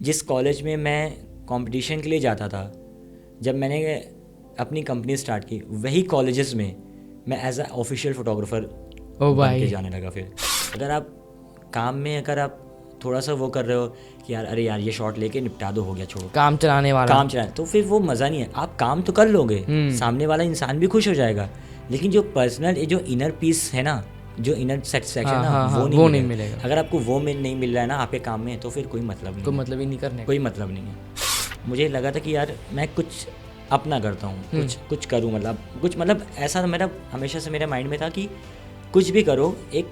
जिस कॉलेज में मैं कंपटीशन के लिए जाता था, जब मैंने अपनी कंपनी स्टार्ट की, वही कॉलेजेस में मैं एज अ ऑफिशियल फोटोग्राफर बन के जाने लगा। फिर अगर आप काम में अगर आप थोड़ा सा वो कर रहे हो कि यार अरे यार ये शॉट लेके निपटा दो, हो गया, छोड़ो, काम चलाने वाला, काम चलाने, तो फिर वो मज़ा नहीं है। आप काम तो कर लोगे, सामने वाला इंसान भी खुश हो जाएगा, लेकिन जो पर्सनल जो इनर पीस है ना, जो इनर सेटिस्फैक्शन ना, वो नहीं मिलेगा। अगर आपको वो नहीं मिल रहा है ना आपके काम में, तो फिर कोई मतलब नहीं, कोई मतलब ही नहीं करने, कोई मतलब नहीं है। मुझे लगा था कि यार मैं कुछ अपना करता हूँ, कुछ करूँ, मतलब ऐसा मेरा हमेशा से मेरे माइंड में था कि कुछ भी करो, एक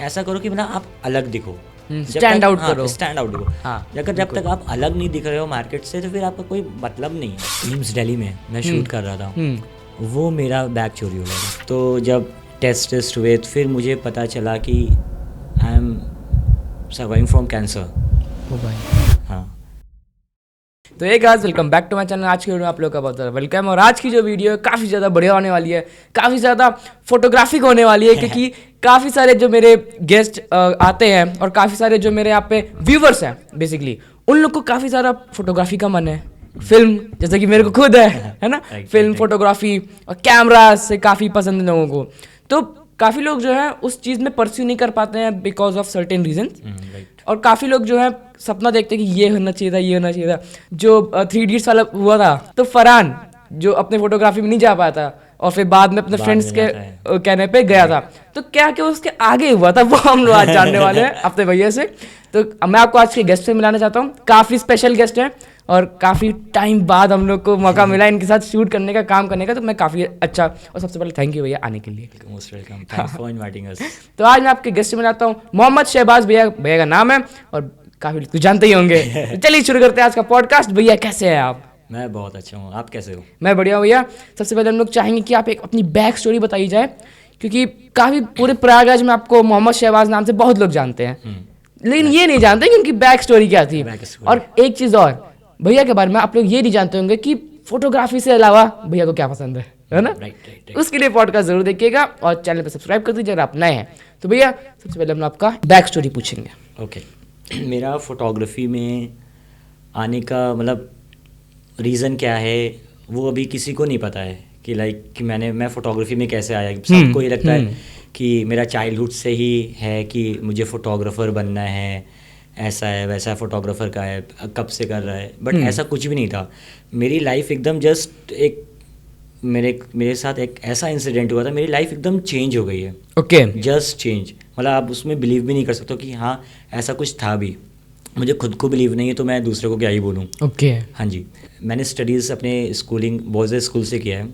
ऐसा करो कि मतलब आप अलग दिखो, स्टैंड आउट करो, स्टैंड आउट दिखो। जब तक आप अलग नहीं दिख रहे हो मार्केट से, तो फिर आपका कोई मतलब नहीं है। नीम्स दिल्ली में मैं शूट कर रहा था, वो मेरा बैग चोरी हो गया। तो जब टेस्ट हुए, तो फिर मुझे पता चला कि I am surviving from cancer. हाँ, तो एक guys, welcome back to my channel. आज की वीडियो में आप लोग का बहुत ज़्यादा वेलकम। और आज की जो वीडियो है काफ़ी ज़्यादा बढ़िया होने वाली है, काफ़ी ज़्यादा फोटोग्राफिक होने वाली है, क्योंकि काफ़ी सारे जो मेरे गेस्ट आते हैं और काफ़ी सारे जो मेरे यहाँ पे व्यूवर्स हैं बेसिकली, उन लोग को काफ़ी सारा फोटोग्राफी का मन है, फिल्म जैसे कि मेरे को खुद है ना, फिल्म फोटोग्राफी और कैमरा से काफ़ी पसंद है लोगों को। तो काफ़ी लोग जो है उस चीज़ में परस्यू नहीं कर पाते हैं बिकॉज ऑफ सर्टेन रीजंस, और काफ़ी लोग जो है सपना देखते हैं कि ये होना चाहिए था, ये होना चाहिए था। जो 3 इडियट्स वाला हुआ था, तो फरहान जो अपने फोटोग्राफी में नहीं जा पाया था और फिर बाद में अपने फ्रेंड्स के कहने पे गया था, तो क्या क्या उसके आगे हुआ था वो हम लोग आज जानने वाले हैं अपने भैया से। तो मैं आपको आज के गेस्ट से मिलाना चाहता हूँ, काफ़ी स्पेशल गेस्ट हैं और काफ़ी टाइम बाद हम लोग को मौका मिला इनके साथ शूट करने का, काम करने का, तो मैं काफ़ी अच्छा। और सबसे पहले थैंक यू भैया आने के लिए। Most welcome, thanks for inviting us. तो आज मैं आपके गेस्ट से मिलाता हूँ मोहम्मद शहबाज भैया, भैया का नाम है और काफ़ी तो जानते ही होंगे। तो चलिए शुरू करते हैं आज का पॉडकास्ट। भैया कैसे हैं आप? मैं बहुत अच्छा हूँ, आप कैसे हो? मैं बढ़िया हूँ भैया। सबसे पहले हम लोग चाहेंगे कि आप एक अपनी बैक स्टोरी बताई जाए, क्योंकि काफ़ी पूरे प्रयागराज में आपको मोहम्मद शहबाज नाम से बहुत लोग जानते हैं, लेकिन ये नहीं जानते कि उनकी बैक स्टोरी क्या थी। और एक चीज़ और, भैया के बारे में आप लोग ये नहीं जानते होंगे कि फोटोग्राफी से अलावा भैया को क्या पसंद है ना। उसके लिए पॉडकास्ट जरूर देखिएगा और चैनल पर सब्सक्राइब कर दीजिए अगर आप नए हैं। तो भैया सबसे पहले हम आपका बैक स्टोरी पूछेंगे। ओके, मेरा फोटोग्राफी में आने का मतलब रीज़न क्या है, वो अभी किसी को नहीं पता है कि कि मैं फोटोग्राफी में कैसे आया। सबको ये लगता है कि मेरा चाइल्डहुड से ही है कि मुझे फ़ोटोग्राफ़र बनना है, ऐसा है वैसा, फोटोग्राफ़र का है, कब से कर रहा है, बट ऐसा कुछ भी नहीं था। मेरी लाइफ एकदम जस्ट एक मेरे साथ एक ऐसा इंसिडेंट हुआ था, मेरी लाइफ एकदम चेंज हो गई है। ओके, जस्ट चेंज, मतलब आप उसमें बिलीव भी नहीं कर सकते कि हाँ ऐसा कुछ था भी। मुझे खुद को बिलीव नहीं है तो मैं दूसरे को क्या ही बोलूँ। ओके, हाँ जी, मैंने स्टडीज़ अपने स्कूलिंग बॉयज़ स्कूल से किया है।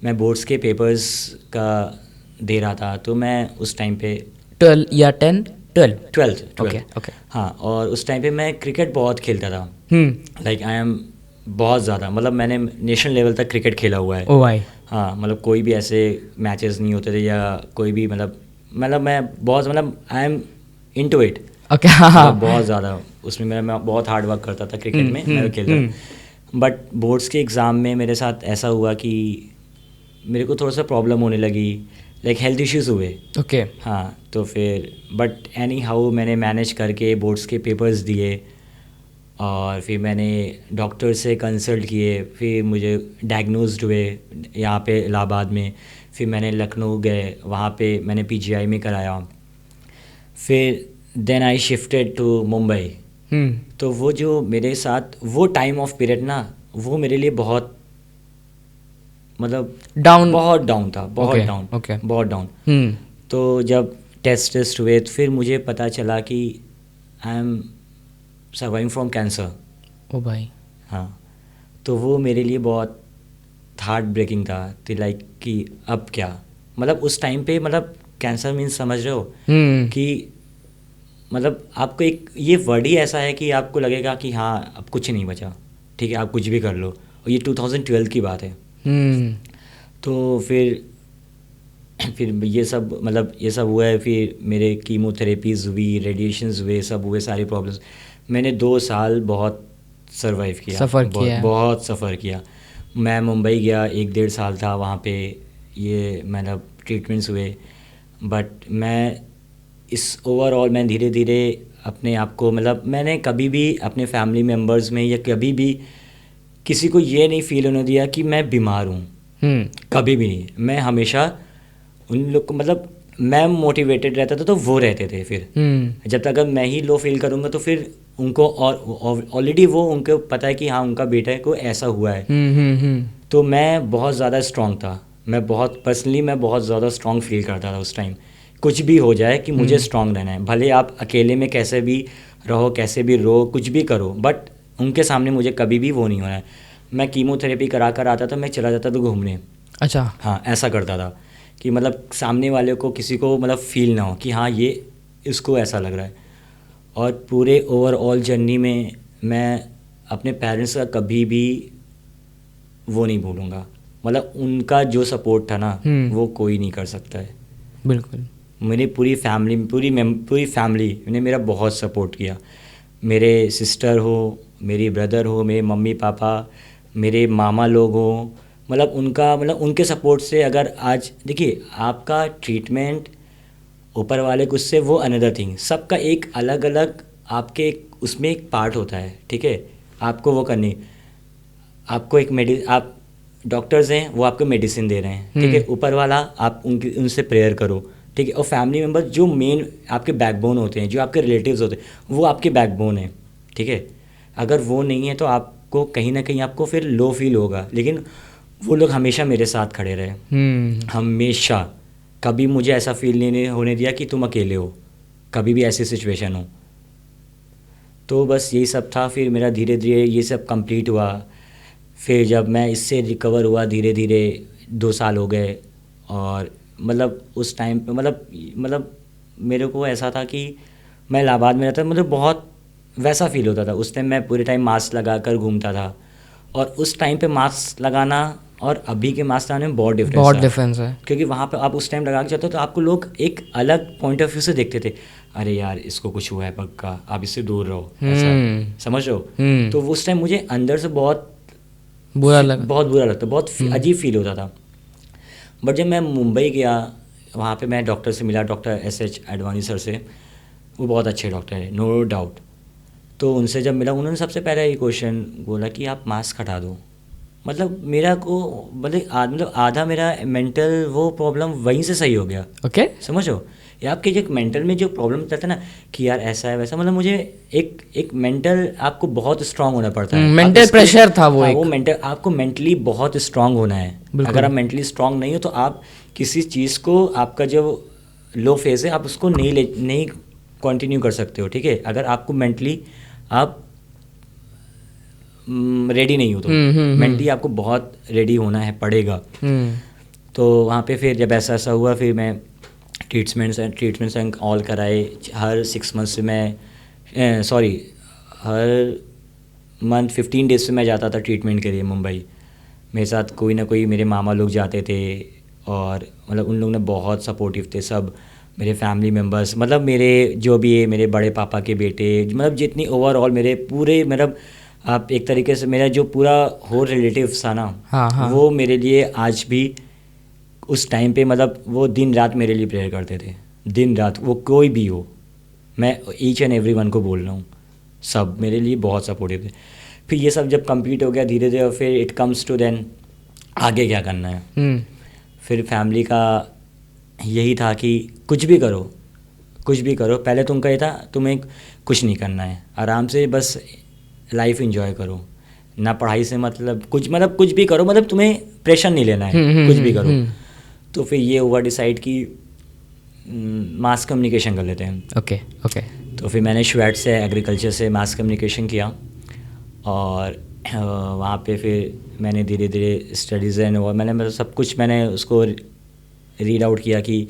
मैं बोर्ड्स के पेपर्स का दे रहा था, तो मैं उस टाइम पे 12 या 10 12 ओके। हाँ, और उस टाइम पे मैं क्रिकेट बहुत खेलता था, लाइक आई एम बहुत ज़्यादा, मतलब मैंने नेशनल लेवल तक क्रिकेट खेला हुआ है। ओ भाई, हाँ, मतलब कोई भी ऐसे मैचेस नहीं होते थे या कोई भी मतलब मैं बहुत आई एम इनटू इट। ओके, हाँ, बहुत ज़्यादा उसमें मैं बहुत हार्ड वर्क करता था क्रिकेट में, मैं खेलता। बट बोर्ड्स के एग्ज़ाम में मेरे साथ ऐसा हुआ कि मेरे को थोड़ा सा प्रॉब्लम होने लगी, लाइक हेल्थ इश्यूज़ हुए। ओके, हाँ, तो फिर बट एनी हाउ मैंने मैनेज करके बोर्ड्स के पेपर्स दिए और फिर मैंने डॉक्टर से कंसल्ट किए, फिर मुझे डायग्नोज्ड हुए यहाँ पे इलाहाबाद में। फिर मैंने लखनऊ गए, वहाँ पे मैंने पीजीआई में कराया। फिर then I shifted to Mumbai. तो वो जो मेरे साथ वो टाइम ऑफ पीरियड ना, वो मेरे लिए बहुत मतलब बहुत डाउन था, बहुत डाउन। तो जब टेस्ट हुए, तो फिर मुझे पता चला कि I am surviving from cancer. ओ भाई, हाँ, तो वो मेरे लिए बहुत हार्ट ब्रेकिंग था। तो लाइक कि अब क्या, मतलब उस टाइम पे मतलब कैंसर मीन्स समझ रहे हो कि मतलब आपको एक ये वर्ड ही ऐसा है कि आपको लगेगा कि हाँ अब कुछ नहीं बचा, ठीक है आप कुछ भी कर लो। और ये 2012 की बात है। तो फिर ये सब हुआ है। फिर मेरे कीमोथेरेपीज़ हुई, रेडिएशंस हुए, सब हुए, सारी प्रॉब्लम्स। मैंने 2 साल बहुत सर्वाइव किया, बहुत सफ़र किया। मैं मुंबई गया, 1-1.5 साल था वहाँ पे, ये ट्रीटमेंट्स हुए। बट मैं इस ओवरऑल मैं धीरे धीरे अपने आप को मतलब मैंने कभी भी अपने फैमिली मेम्बर्स में या कभी भी किसी को ये नहीं फील होने दिया कि मैं बीमार हूँ, कभी भी नहीं। मैं हमेशा उन लोग को मतलब मैं मोटिवेटेड रहता था तो वो रहते थे। फिर जब तक अगर मैं ही लो फील करूँगा तो फिर उनको और ऑलरेडी वो उनको पता है कि हाँ उनका बेटा को ऐसा हुआ है। तो मैं बहुत ज़्यादा स्ट्रांग था, मैं बहुत ज़्यादा स्ट्रांग फील करता था उस टाइम। कुछ भी हो जाए कि मुझे स्ट्रांग रहना है, भले आप अकेले में कैसे भी रहो, कैसे भी रो, कुछ भी करो, बट उनके सामने मुझे कभी भी वो नहीं होना है। मैं कीमोथेरेपी करा कर आता था, मैं चला जाता था घूमने। अच्छा। हाँ, ऐसा करता था कि मतलब सामने वाले को किसी को मतलब फील ना हो कि हाँ ये इसको ऐसा लग रहा है। और पूरे ओवरऑल जर्नी में मैं अपने पेरेंट्स का कभी भी वो नहीं भूलूंगा। मतलब उनका जो सपोर्ट था ना वो कोई नहीं कर सकता है। बिल्कुल। मेरी पूरी फैमिली ने मेरा बहुत सपोर्ट किया। मेरे सिस्टर हो, मेरी ब्रदर हो, मेरे मम्मी पापा, मेरे मामा लोग हो, मतलब उनके सपोर्ट से अगर आज देखिए आपका ट्रीटमेंट ऊपर वाले कुछ से वो अनदर थिंग, सबका एक अलग अलग आपके उसमें एक पार्ट होता है, ठीक है। आपको वो करनी, आपको आप डॉक्टर्स हैं वो आपको मेडिसिन दे रहे हैं, ठीक है। ऊपर वाला आप उनसे प्रेयर करो, ठीक है। और फैमिली मेम्बर जो मेन आपके बैकबोन होते हैं, जो आपके रिलेटिव्स होते हैं, वो आपके बैकबोन है, ठीक है। अगर वो नहीं है तो आपको कहीं ना कहीं आपको फिर लो फील होगा। लेकिन वो लोग हमेशा मेरे साथ खड़े रहे, हमेशा। कभी मुझे ऐसा फील नहीं होने दिया कि तुम अकेले हो, कभी भी ऐसी सिचुएशन हो। तो बस यही सब था। फिर मेरा धीरे धीरे ये सब कंप्लीट हुआ। फिर जब मैं इससे रिकवर हुआ धीरे धीरे, 2 साल हो गए। और मतलब उस टाइम पे मतलब मेरे को ऐसा था कि मैं इलाहाबाद में रहता था, मुझे बहुत वैसा फील होता था। उस टाइम मैं पूरे टाइम मास्क लगा कर घूमता था, और उस टाइम पे मास्क लगाना और अभी के मास्क लगाने में बहुत डिफरेंस है। क्योंकि वहाँ पे आप उस टाइम लगा के जाते हो तो आपको लोग एक अलग पॉइंट ऑफ व्यू से देखते थे, अरे यार इसको कुछ हुआ है पक्का, आप इससे दूर रहो, ऐसा समझ रहे हो। तो उस टाइम मुझे अंदर से बहुत बुरा लगता, बहुत अजीब फील होता था। बट जब मैं मुंबई गया, वहाँ पे मैं डॉक्टर से मिला, डॉक्टर SH एडवाणी सर से। वो बहुत अच्छे डॉक्टर है, नो डाउट। तो उनसे जब मिला, उन्होंने सबसे पहले ये क्वेश्चन बोला कि आप मास्क हटा दो। मतलब मेरा को मतलब आधा मेरा मेंटल वो प्रॉब्लम वहीं से सही हो गया। ओके, समझो, ये आपके जो मेंटल में जो प्रॉब्लम रहता है ना कि यार ऐसा है वैसा, मतलब मुझे एक मेंटल आपको बहुत स्ट्रांग होना पड़ता है। मेंटल प्रेशर था वो। वो मेंटल आपको मेंटली बहुत स्ट्रांग होना है। अगर आप मेंटली स्ट्रांग नहीं हो तो आप किसी चीज़ को, आपका जो लो फेज है आप उसको नहीं कंटिन्यू कर सकते हो, ठीक है। अगर आपको मेंटली आप रेडी नहीं हो तो मेंटली आपको बहुत रेडी होना है पड़ेगा। तो वहाँ पे फिर जब ऐसा हुआ, फिर मैं ट्रीटमेंट्स एंड ऑल कराए। हर 6 मंथ से मैं हर मंथ 15 डेज से मैं जाता था ट्रीटमेंट के लिए मुंबई। मेरे साथ कोई ना कोई मेरे मामा लोग जाते थे, और मतलब उन लोगों ने बहुत सपोर्टिव थे सब। मेरे फैमिली मेम्बर्स, मतलब मेरे जो भी है, मेरे बड़े पापा के बेटे, मतलब जितनी ओवरऑल मेरे पूरे, मतलब आप एक तरीके से मेरा जो पूरा हो रिलेटिव्स था ना, वो मेरे लिए आज भी उस टाइम पे मतलब वो दिन रात मेरे लिए प्रेयर करते थे, दिन रात। वो कोई भी हो, मैं ईच एंड एवरी वन को बोल रहा हूँ, सब मेरे लिए बहुत सपोर्टिव थे। फिर ये सब जब कंप्लीट हो गया धीरे धीरे, फिर इट कम्स टू देन आगे क्या करना है। फिर फैमिली का यही था कि कुछ भी करो। पहले तुमका ये था तुम्हें कुछ नहीं करना है, आराम से बस लाइफ एंजॉय करो, ना पढ़ाई से मतलब कुछ भी करो, मतलब तुम्हें प्रेशर नहीं लेना है, कुछ भी करो। तो फिर ये हुआ डिसाइड कि मास कम्युनिकेशन कर लेते हैं। ओके। तो फिर मैंने श्वेट से एग्रीकल्चर से मास कम्युनिकेशन किया, और वहाँ पे फिर मैंने धीरे धीरे स्टडीज़ एंड और मैंने मतलब सब कुछ मैंने उसको रीड आउट किया कि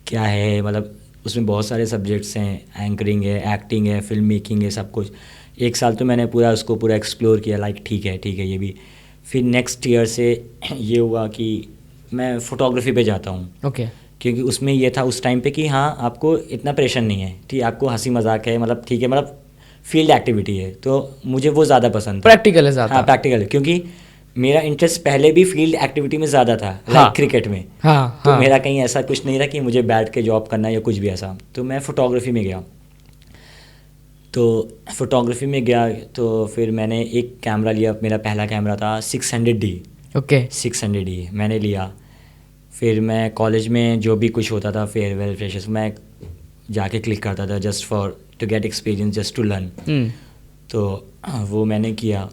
क्या है, मतलब उसमें बहुत सारे सब्जेक्ट्स हैं, एंकरिंग है, एक्टिंग है, फिल्म मेकिंग है, सब कुछ। 1 साल तो मैंने उसको पूरा एक्सप्लोर किया, लाइक ठीक है ये भी। फिर नेक्स्ट ईयर से ये हुआ कि मैं फ़ोटोग्राफी पे जाता हूँ। ओके। क्योंकि उसमें ये था उस टाइम पे कि हाँ आपको इतना प्रेशर नहीं है, ठीक, आपको हंसी मजाक है, मतलब ठीक है, मतलब फील्ड एक्टिविटी है, तो मुझे वो ज़्यादा पसंद था। प्रैक्टिकल है ज़्यादा। हाँ, प्रैक्टिकल है, क्योंकि मेरा इंटरेस्ट पहले भी फील्ड एक्टिविटी में ज़्यादा था, लाइक क्रिकेट में। तो मेरा कहीं ऐसा कुछ नहीं था कि मुझे बैठ के जॉब करना है या कुछ भी ऐसा। तो मैं फ़ोटोग्राफी में गया। तो फोटोग्राफी में गया तो फिर मैंने एक कैमरा लिया, मेरा पहला कैमरा था 600D। ओके। 600D मैंने लिया। फिर मैं कॉलेज में जो भी कुछ होता था, फेयरवेल, फ्रेशर्स, मैं जाके क्लिक करता था just for to get experience, just to learn. तो वो मैंने किया।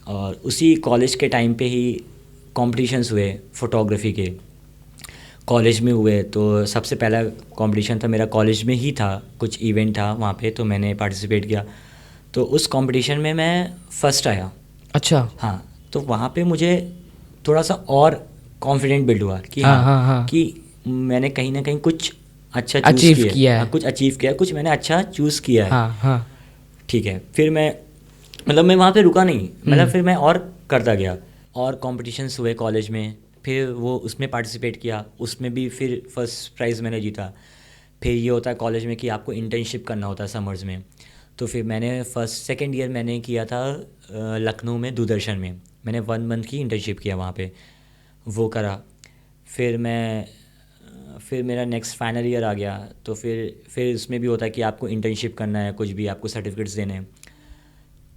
और उसी कॉलेज के टाइम पे ही कॉम्पिटिशन्स हुए फोटोग्राफी के, कॉलेज में हुए। तो सबसे पहला कंपटीशन था मेरा कॉलेज में ही था, कुछ इवेंट था वहाँ पे, तो मैंने पार्टिसिपेट किया। तो उस कंपटीशन में मैं फर्स्ट आया। अच्छा। हाँ, तो वहाँ पे मुझे थोड़ा सा और कॉन्फिडेंट बिल्ड हुआ कि हाँ। कि मैंने कहीं ना कहीं कुछ अच्छा अचीव चूज़ किया है। हाँ, कुछ अचीव किया है, कुछ मैंने अच्छा चूज़ किया है। हाँ। ठीक है। फिर मैं वहाँ पे रुका नहीं, मतलब फिर मैं और करता गया, और कॉम्पिटिशन्स हुए कॉलेज में। फिर वो उसमें पार्टिसिपेट किया, उसमें भी फिर फर्स्ट प्राइज़ मैंने जीता। फिर ये होता है कॉलेज में कि आपको इंटर्नशिप करना होता है समर्स में। तो फिर मैंने सेकेंड ईयर मैंने किया था लखनऊ में दूरदर्शन में। मैंने 1 मंथ की इंटर्नशिप किया वहाँ पे, वो करा। फिर मेरा नेक्स्ट फाइनल ईयर आ गया। तो फिर उसमें भी होता है कि आपको इंटर्नशिप करना है, कुछ भी आपको सर्टिफिकेट्स देने हैं।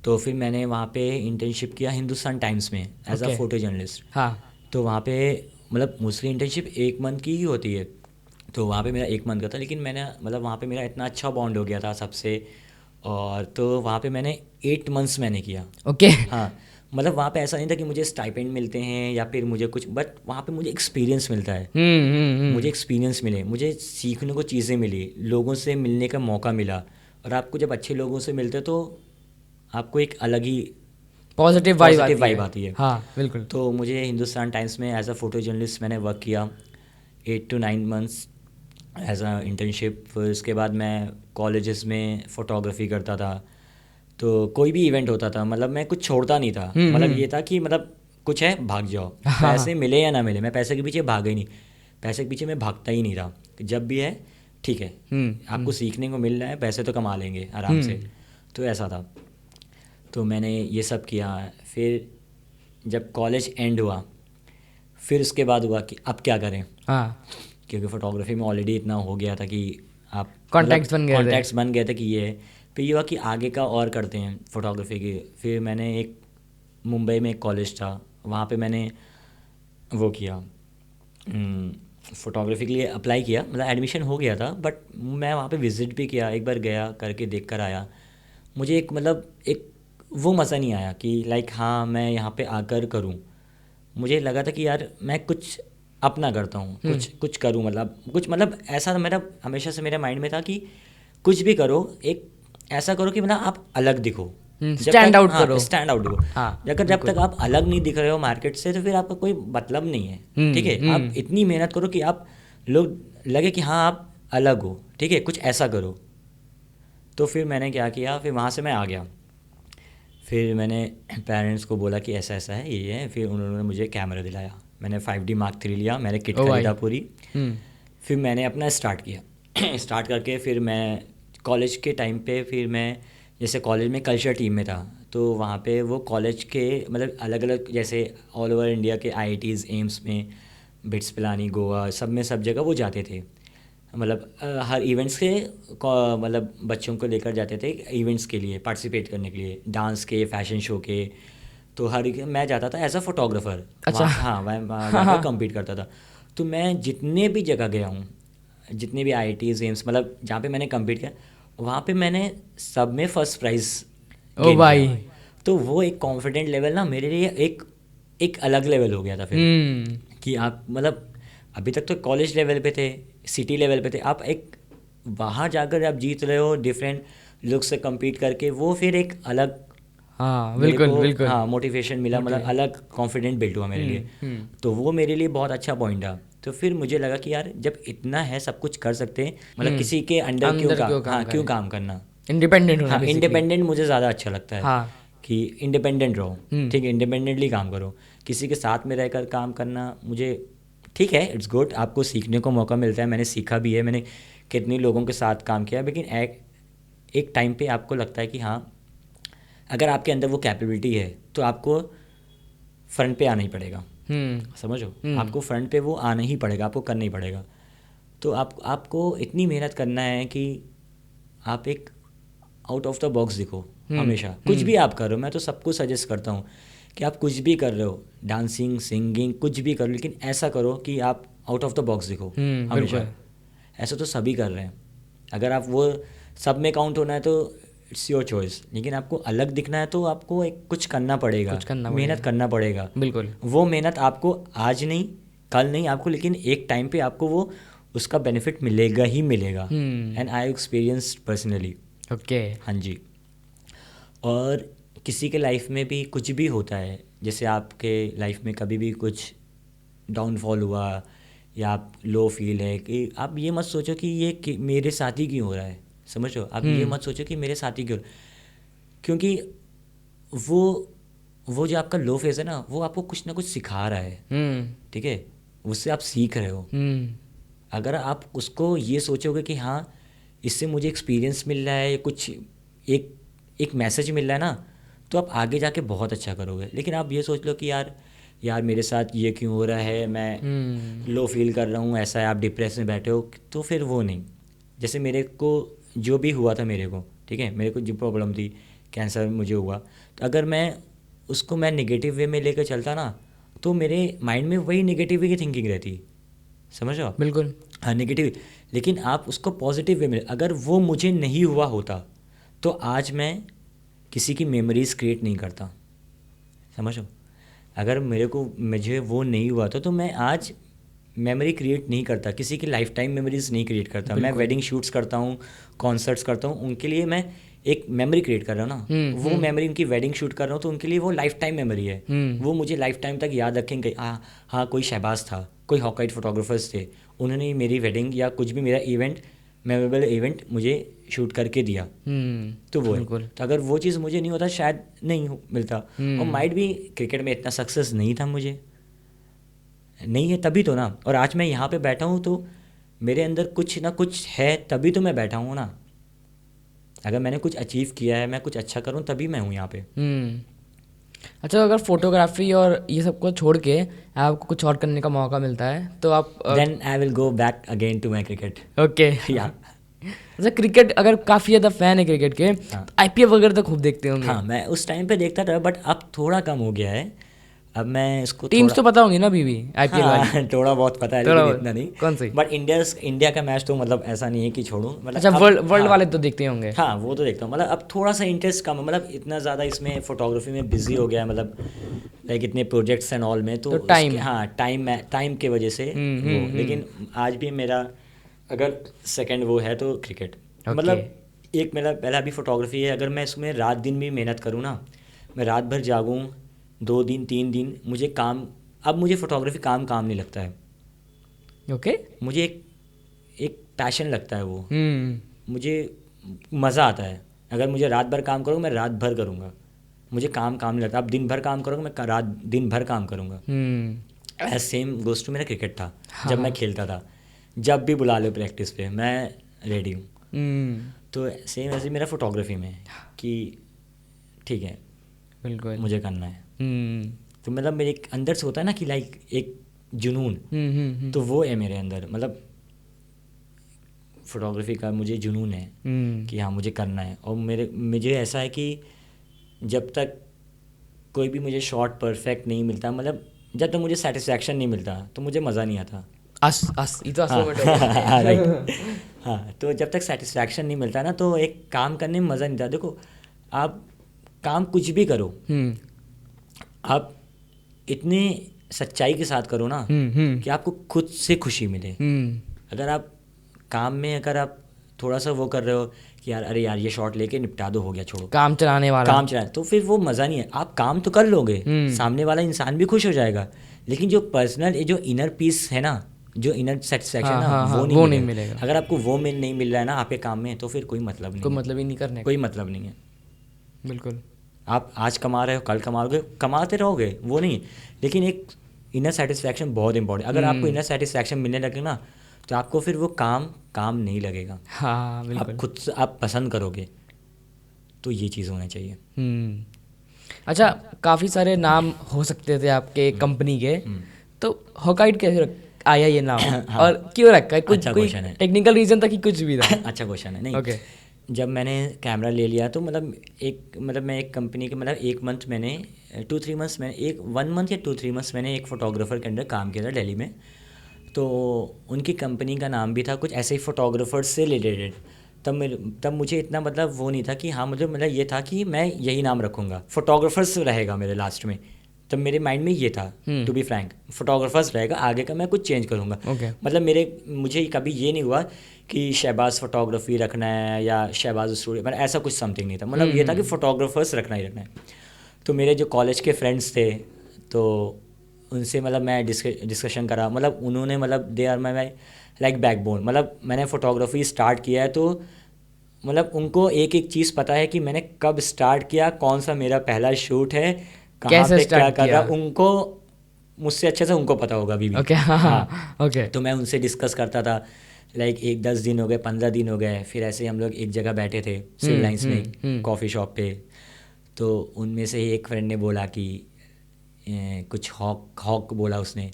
तो फिर मैंने वहाँ पे इंटर्नशिप किया हिंदुस्तान टाइम्स में एज अ फोटो जर्नलिस्ट। हाँ। तो वहाँ पे मतलब मोस्टली इंटर्नशिप 1 मंथ की ही होती है। तो वहाँ पे मेरा 1 मंथ का था, लेकिन मैंने मतलब वहाँ पे मेरा इतना अच्छा बॉन्ड हो गया था सबसे। और तो वहाँ पे मैंने 8 मंथ्स मैंने किया। ओके। हाँ, मतलब वहाँ पे ऐसा नहीं था कि मुझे स्टाइपेंड मिलते हैं या फिर मुझे कुछ, बट वहाँ पे मुझे एक्सपीरियंस मिलता है। मुझे एक्सपीरियंस मिले, मुझे सीखने को चीज़ें मिली, लोगों से मिलने का मौका मिला। और आपको जब अच्छे लोगों से मिलते तो आपको एक अलग ही पॉजिटिव वाइब आती है। हाँ बिल्कुल। तो मुझे हिंदुस्तान टाइम्स में एज अ फ़ोटो जर्नलिस्ट मैंने वर्क किया 8 to 9 months as a internship. फिर उसके बाद मैं कॉलेजेस में फ़ोटोग्राफी करता था। तो कोई भी इवेंट होता था, मतलब मैं कुछ छोड़ता नहीं था। मतलब ये था कि मतलब कुछ है भाग जाओ, पैसे मिले या ना मिले, मैं पैसे के पीछे भागा ही नहीं, पैसे के पीछे मैं भागता ही नहीं था। जब भी है ठीक है, आपको सीखने को मिल रहा है, पैसे तो कमा लेंगे आराम से। तो ऐसा था। तो मैंने ये सब किया। फिर जब कॉलेज एंड हुआ, फिर उसके बाद हुआ कि अब क्या करें, हाँ। क्योंकि फ़ोटोग्राफी में ऑलरेडी इतना हो गया था कि आप कॉन्टैक्ट्स बन गए थे। कॉन्टैक्ट्स बन गए थे कि ये है। फिर ये हुआ कि आगे का और करते हैं फ़ोटोग्राफी की। फिर मैंने एक मुंबई में एक कॉलेज था, वहाँ पे मैंने वो किया, फ़ोटोग्राफी के लिए अप्लाई किया। मतलब एडमिशन हो गया था, बट मैं वहाँ पे विज़िट भी किया, एक बार गया, करके देख कर आया। मुझे एक मतलब एक वो मज़ा नहीं आया कि लाइक हाँ मैं यहाँ पे आकर करूँ। मुझे लगा था कि यार मैं कुछ अपना करता हूँ, कुछ करूँ, मतलब ऐसा मेरा हमेशा से मेरे माइंड में था कि कुछ भी करो, एक ऐसा करो कि मतलब आप अलग दिखो, स्टैंड आउट करो। स्टैंड आउट दिखो। हाँ, अगर जब तक आप अलग नहीं दिख रहे हो मार्केट से, तो फिर आपका कोई मतलब नहीं है। ठीक है, आप इतनी मेहनत करो कि आप लोग लगे कि हाँ आप अलग हो, ठीक है, कुछ ऐसा करो। तो फिर मैंने क्या किया, फिर वहाँ से मैं आ गया। फिर मैंने पेरेंट्स को बोला कि ऐसा ऐसा है, ये है। फिर उन्होंने मुझे कैमरा दिलाया, मैंने 5D Mark III लिया, मैंने किट खरीदा पूरी। फिर मैंने अपना स्टार्ट किया। स्टार्ट करके फिर मैं कॉलेज के टाइम पे, फिर मैं जैसे कॉलेज में कल्चर टीम में था, तो वहाँ पे वो कॉलेज के मतलब अलग अलग जैसे ऑल ओवर इंडिया के IITs, एम्स में, बिट्स पिलानी, गोवा, सब जगह वो जाते थे। मतलब हर इवेंट्स के मतलब बच्चों को लेकर जाते थे इवेंट्स के लिए, पार्टिसिपेट करने के लिए, डांस के, फैशन शो के। तो मैं जाता था एज अ फोटोग्राफर। अच्छा। हाँ, मैं जाकर कम्पीट करता था। तो मैं जितने भी जगह गया हूँ, जितने भी IITs, एम्स, मतलब जहाँ पे मैंने कम्पीट किया, वहाँ पे मैंने सब में फर्स्ट प्राइज़ ओ भाई। तो वो एक कॉन्फिडेंट लेवल ना मेरे लिए एक अलग लेवल हो गया था फिर। कि आप मतलब अभी तक तो कॉलेज लेवल पे थे, सिटी लेवल पे थे, आप एक वहाँ जाकर आप जीत रहे हो डिफरेंट लोग से compete करके, वो फिर एक अलग हाँ मेरे बिल्कुल को बिल्कुल। हाँ मोटिवेशन मिला, मतलब अलग कॉन्फिडेंट बिल्ड हुआ मेरे लिए। तो वो मेरे लिए बहुत अच्छा पॉइंट था। तो फिर मुझे लगा कि यार जब इतना है, सब कुछ कर सकते हैं, मतलब किसी के अंडर क्यों काम करना। इंडिपेंडेंट होना हाँ, बेसिकली। इंडिपेंडेंट मुझे ज़्यादा अच्छा लगता है हाँ। कि इंडिपेंडेंट रहो, ठीक है, इंडिपेंडेंटली काम करो। किसी के साथ में रहकर काम करना मुझे ठीक है, इट्स गुड, आपको सीखने को मौका मिलता है, मैंने सीखा भी है, मैंने कितने लोगों के साथ काम किया। लेकिन एक टाइम पे आपको लगता है कि हाँ अगर आपके अंदर वो कैपेबिलिटी है तो आपको फ्रंट पे आना ही पड़ेगा। समझो, आपको फ्रंट पे वो आना ही पड़ेगा, आपको करना ही पड़ेगा। तो आपको इतनी मेहनत करना है कि आप एक आउट ऑफ द बॉक्स दिखो हमेशा। कुछ भी आप कर रहे हो, मैं तो सबको सजेस्ट करता हूँ कि आप कुछ भी कर रहे हो, डांसिंग, सिंगिंग, कुछ भी करो, लेकिन ऐसा करो कि आप आउट ऑफ द बॉक्स दिखो हमेशा। ऐसा तो सभी कर रहे हैं। अगर आप वो सब में काउंट होना है तो इट्स योर चॉइस, लेकिन आपको अलग दिखना है तो आपको एक कुछ करना पड़ेगा, मेहनत करना पड़ेगा। बिल्कुल। वो मेहनत आपको आज नहीं, कल नहीं, आपको लेकिन एक टाइम पे आपको वो उसका बेनिफिट मिलेगा ही मिलेगा। And I experience personally. Okay. हाँ जी। और किसी के लाइफ में भी कुछ भी होता है, जैसे आपके लाइफ में कभी भी कुछ डाउनफॉल हुआ या आप लो फील है, कि आप ये मत सोचो कि ये मेरे साथ ही क्यों हो रहा है, समझो। आप ये मत सोचो कि मेरे साथ ही क्यों, क्योंकि वो जो आपका लो फेज है ना, वो आपको कुछ ना कुछ सिखा रहा है, ठीक है, उससे आप सीख रहे हो। अगर आप उसको ये सोचोगे कि हाँ इससे मुझे एक्सपीरियंस मिल रहा है, कुछ एक मैसेज मिल रहा है ना, तो आप आगे जाके बहुत अच्छा करोगे। लेकिन आप ये सोच लो कि यार मेरे साथ ये क्यों हो रहा है, मैं लो फील कर रहा हूँ, ऐसा है, आप डिप्रेस में बैठे हो, तो फिर वो नहीं। जैसे मेरे को जो भी हुआ था मेरे को, ठीक है, मेरे को जो प्रॉब्लम थी, कैंसर मुझे हुआ, तो अगर मैं उसको नेगेटिव वे में लेकर चलता ना, तो मेरे माइंड में वही नेगेटिव की थिंकिंग रहती, समझ रहे हो। बिल्कुल। हाँ, नेगेटिव। लेकिन आप उसको पॉजिटिव वे में, अगर वो मुझे नहीं हुआ होता तो आज मैं किसी की मेमोरीज़ क्रिएट नहीं करता, समझो। अगर मुझे वो नहीं हुआ था तो मैं आज मेमोरी क्रिएट नहीं करता, किसी की लाइफ टाइम मेमोरीज नहीं क्रिएट करता। मैं वेडिंग शूट्स करता हूँ, कॉन्सर्ट्स करता हूँ, उनके लिए मैं एक मेमोरी क्रिएट कर रहा हूँ ना। वो मेमोरी, उनकी वेडिंग शूट कर रहा हूँ तो उनके लिए वो लाइफ टाइम मेमोरी है। वो मुझे लाइफ टाइम तक याद रखेंगे। हाँ, कोई शहबाज था, कोई हॉकाइट फोटोग्राफर्स थे, उन्होंने मेरी वेडिंग या कुछ भी मेरा इवेंट, मेमोरेबल इवेंट मुझे शूट करके दिया, तो वो है। तो अगर वो चीज़ मुझे नहीं होता शायद नहीं मिलता। और माइट भी क्रिकेट में इतना सक्सेस नहीं था, मुझे नहीं है तभी तो ना। और आज मैं यहाँ पे बैठा हूँ तो मेरे अंदर कुछ ना कुछ है, तभी तो मैं बैठा हूँ ना। अगर मैंने कुछ अचीव किया है, मैं कुछ अच्छा करूँ, तभी मैं हूँ यहाँ पे। अच्छा, अगर फोटोग्राफी और ये सब को छोड़ के आपको कुछ और करने का मौका मिलता है तो आप then I will go back again to my cricket. Okay. या अच्छा, क्रिकेट अगर काफ़ी ज़्यादा फैन है क्रिकेट के, आईपीएल वगैरह तो खूब देखते होंगे। हाँ, मैं उस टाइम पे देखता था, बट अब थोड़ा कम हो गया है। अब मैं इसको टीम्स तो पता होंगी ना अभी भी आईपीएल वाली? थोड़ा बहुत पता है, थोड़ा लेकिन बहुत। इतना नहीं। कौन सी? बट इंडिया का मैच तो मतलब ऐसा नहीं है कि छोड़ूं, मतलब अच्छा, वर्ल्ड हाँ, वाले तो देखते होंगे। हाँ, वो तो देखता हूँ। मतलब अब थोड़ा सा इंटरेस्ट कम है, मतलब इतना ज़्यादा इसमें फोटोग्राफी में बिजी हो गया है, मतलब लाइक इतने प्रोजेक्ट्स एंड ऑल में, तो टाइम, हाँ, टाइम के वजह से वो। लेकिन आज भी मेरा अगर सेकंड वो है तो क्रिकेट। मतलब एक मेरा पहला भी फोटोग्राफी है। अगर मैं इसमें रात दिन भी मेहनत करूँ ना, मैं रात भर जागूँ 2 दिन 3 दिन, मुझे फोटोग्राफी काम नहीं लगता है। ओके। मुझे एक पैशन लगता है वो। मुझे मज़ा आता है। अगर मुझे रात भर काम करूँ, मैं रात भर करूँगा, मुझे काम नहीं लगता। अब दिन भर काम करूँगा, मैं दिन भर काम करूँगा। सेम गोज़ टू मेरा क्रिकेट था। जब मैं खेलता था, जब भी बुला लो प्रैक्टिस पे, मैं रेडी हूँ। तो सेम ऐसे मेरा फोटोग्राफी में कि ठीक है, बिल्कुल मुझे करना है। तो मतलब मेरे अंदर से होता है ना कि लाइक एक जुनून, तो वो है मेरे अंदर। मतलब फोटोग्राफी का मुझे जुनून है कि हाँ, मुझे करना है। और मुझे ऐसा है कि जब तक कोई भी मुझे शॉट परफेक्ट नहीं मिलता, मतलब जब तक मुझे सेटिस्फैक्शन नहीं मिलता, तो मुझे मज़ा नहीं आता। ये तो राइट। हाँ, तो जब तक सेटिस्फैक्शन नहीं मिलता ना, तो एक काम करने में मज़ा नहीं आता। देखो, आप काम कुछ भी करो, आप इतने सच्चाई के साथ करो ना कि आपको खुद से खुशी मिले। अगर आप काम में अगर आप थोड़ा सा वो कर रहे हो कि यार अरे यार ये शॉट लेके निपटा दो, हो गया, छोड़ो, काम चलाने, तो फिर वो मज़ा नहीं है। आप काम तो कर लोगे, सामने वाला इंसान भी खुश हो जाएगा, लेकिन जो पर्सनल, जो इनर पीस है ना, जो इनर सेटिस्फैक्शन ना, वो नहीं मिलेगा। अगर आपको वो नहीं मिल रहा है ना आपके काम में, तो फिर कोई मतलब नहीं, कोई मतलब ही नहीं करने, कोई मतलब नहीं है। बिल्कुल। आप आज कमा रहे हो, कल कमाओगे, कमाते रहोगे, वो नहीं। लेकिन एक इनर सेटिस्फैक्शन बहुत इंपॉर्टेंट। अगर आपको इनर सेटिस्फैक्शन मिलने लगे ना, तो आपको फिर वो काम नहीं लगेगा। हाँ, बिल्कुल। आप खुद से आप पसंद करोगे, तो ये चीज़ होना चाहिए। अच्छा, काफ़ी सारे नाम हो सकते थे आपके कंपनी के, तो हॉकाइट कैसे आया ये नाम? हाँ। और क्यों रखा है? कुछ अच्छा कोई टेक्निकल रीज़न था कि कुछ भी था? अच्छा क्वेश्चन है। नहीं, ओके। जब मैंने कैमरा ले लिया तो मैं एक कंपनी के 1 मंथ मैंने 2-3 मंथ्स मैंने 1 मंथ या 2-3 मंथ्स मैंने एक फ़ोटोग्राफ़र के अंडर काम किया था दिल्ली में। तो उनकी कंपनी का नाम भी था कुछ ऐसे ही फ़ोटोग्राफ़र से रिलेटेड। तब मुझे इतना वो नहीं था कि हाँ मुझे ये था कि मैं यही नाम रखूँगा, फ़ोटोग्राफ़र्स रहेगा मेरे लास्ट में। तब मेरे माइंड में ये था, टू बी फ्रैंक, फ़ोटोग्राफ़र्स रहेगा, आगे का मैं कुछ चेंज करूँगा। मुझे कभी ये नहीं हुआ कि शहबाज फ़ोटोग्राफ़ी रखना है या शहबाज स्टूडियो, ऐसा कुछ समथिंग नहीं था। ये था कि फ़ोटोग्राफ़र्स रखना ही रखना है। तो मेरे जो कॉलेज के फ्रेंड्स थे, तो उनसे मैं डिस्कशन करा, उन्होंने they are my like backbone. मैंने फ़ोटोग्राफ़ी स्टार्ट किया है तो उनको एक एक चीज़ पता है कि मैंने कब स्टार्ट किया, कौन सा मेरा पहला शूट है, कहाँ पे क्या कर रहा, उनको मुझसे अच्छे से उनको पता होगा अभी भी। ओके, हाँ, ओके। तो मैं उनसे डिस्कस करता था, लाइक 10 दिन हो गए, 15 दिन हो गए, फिर ऐसे हम लोग एक जगह बैठे थे सिविल लाइन्स में कॉफ़ी शॉप पे। तो उनमें से ही एक फ्रेंड ने बोला कि कुछ हॉक बोला उसने।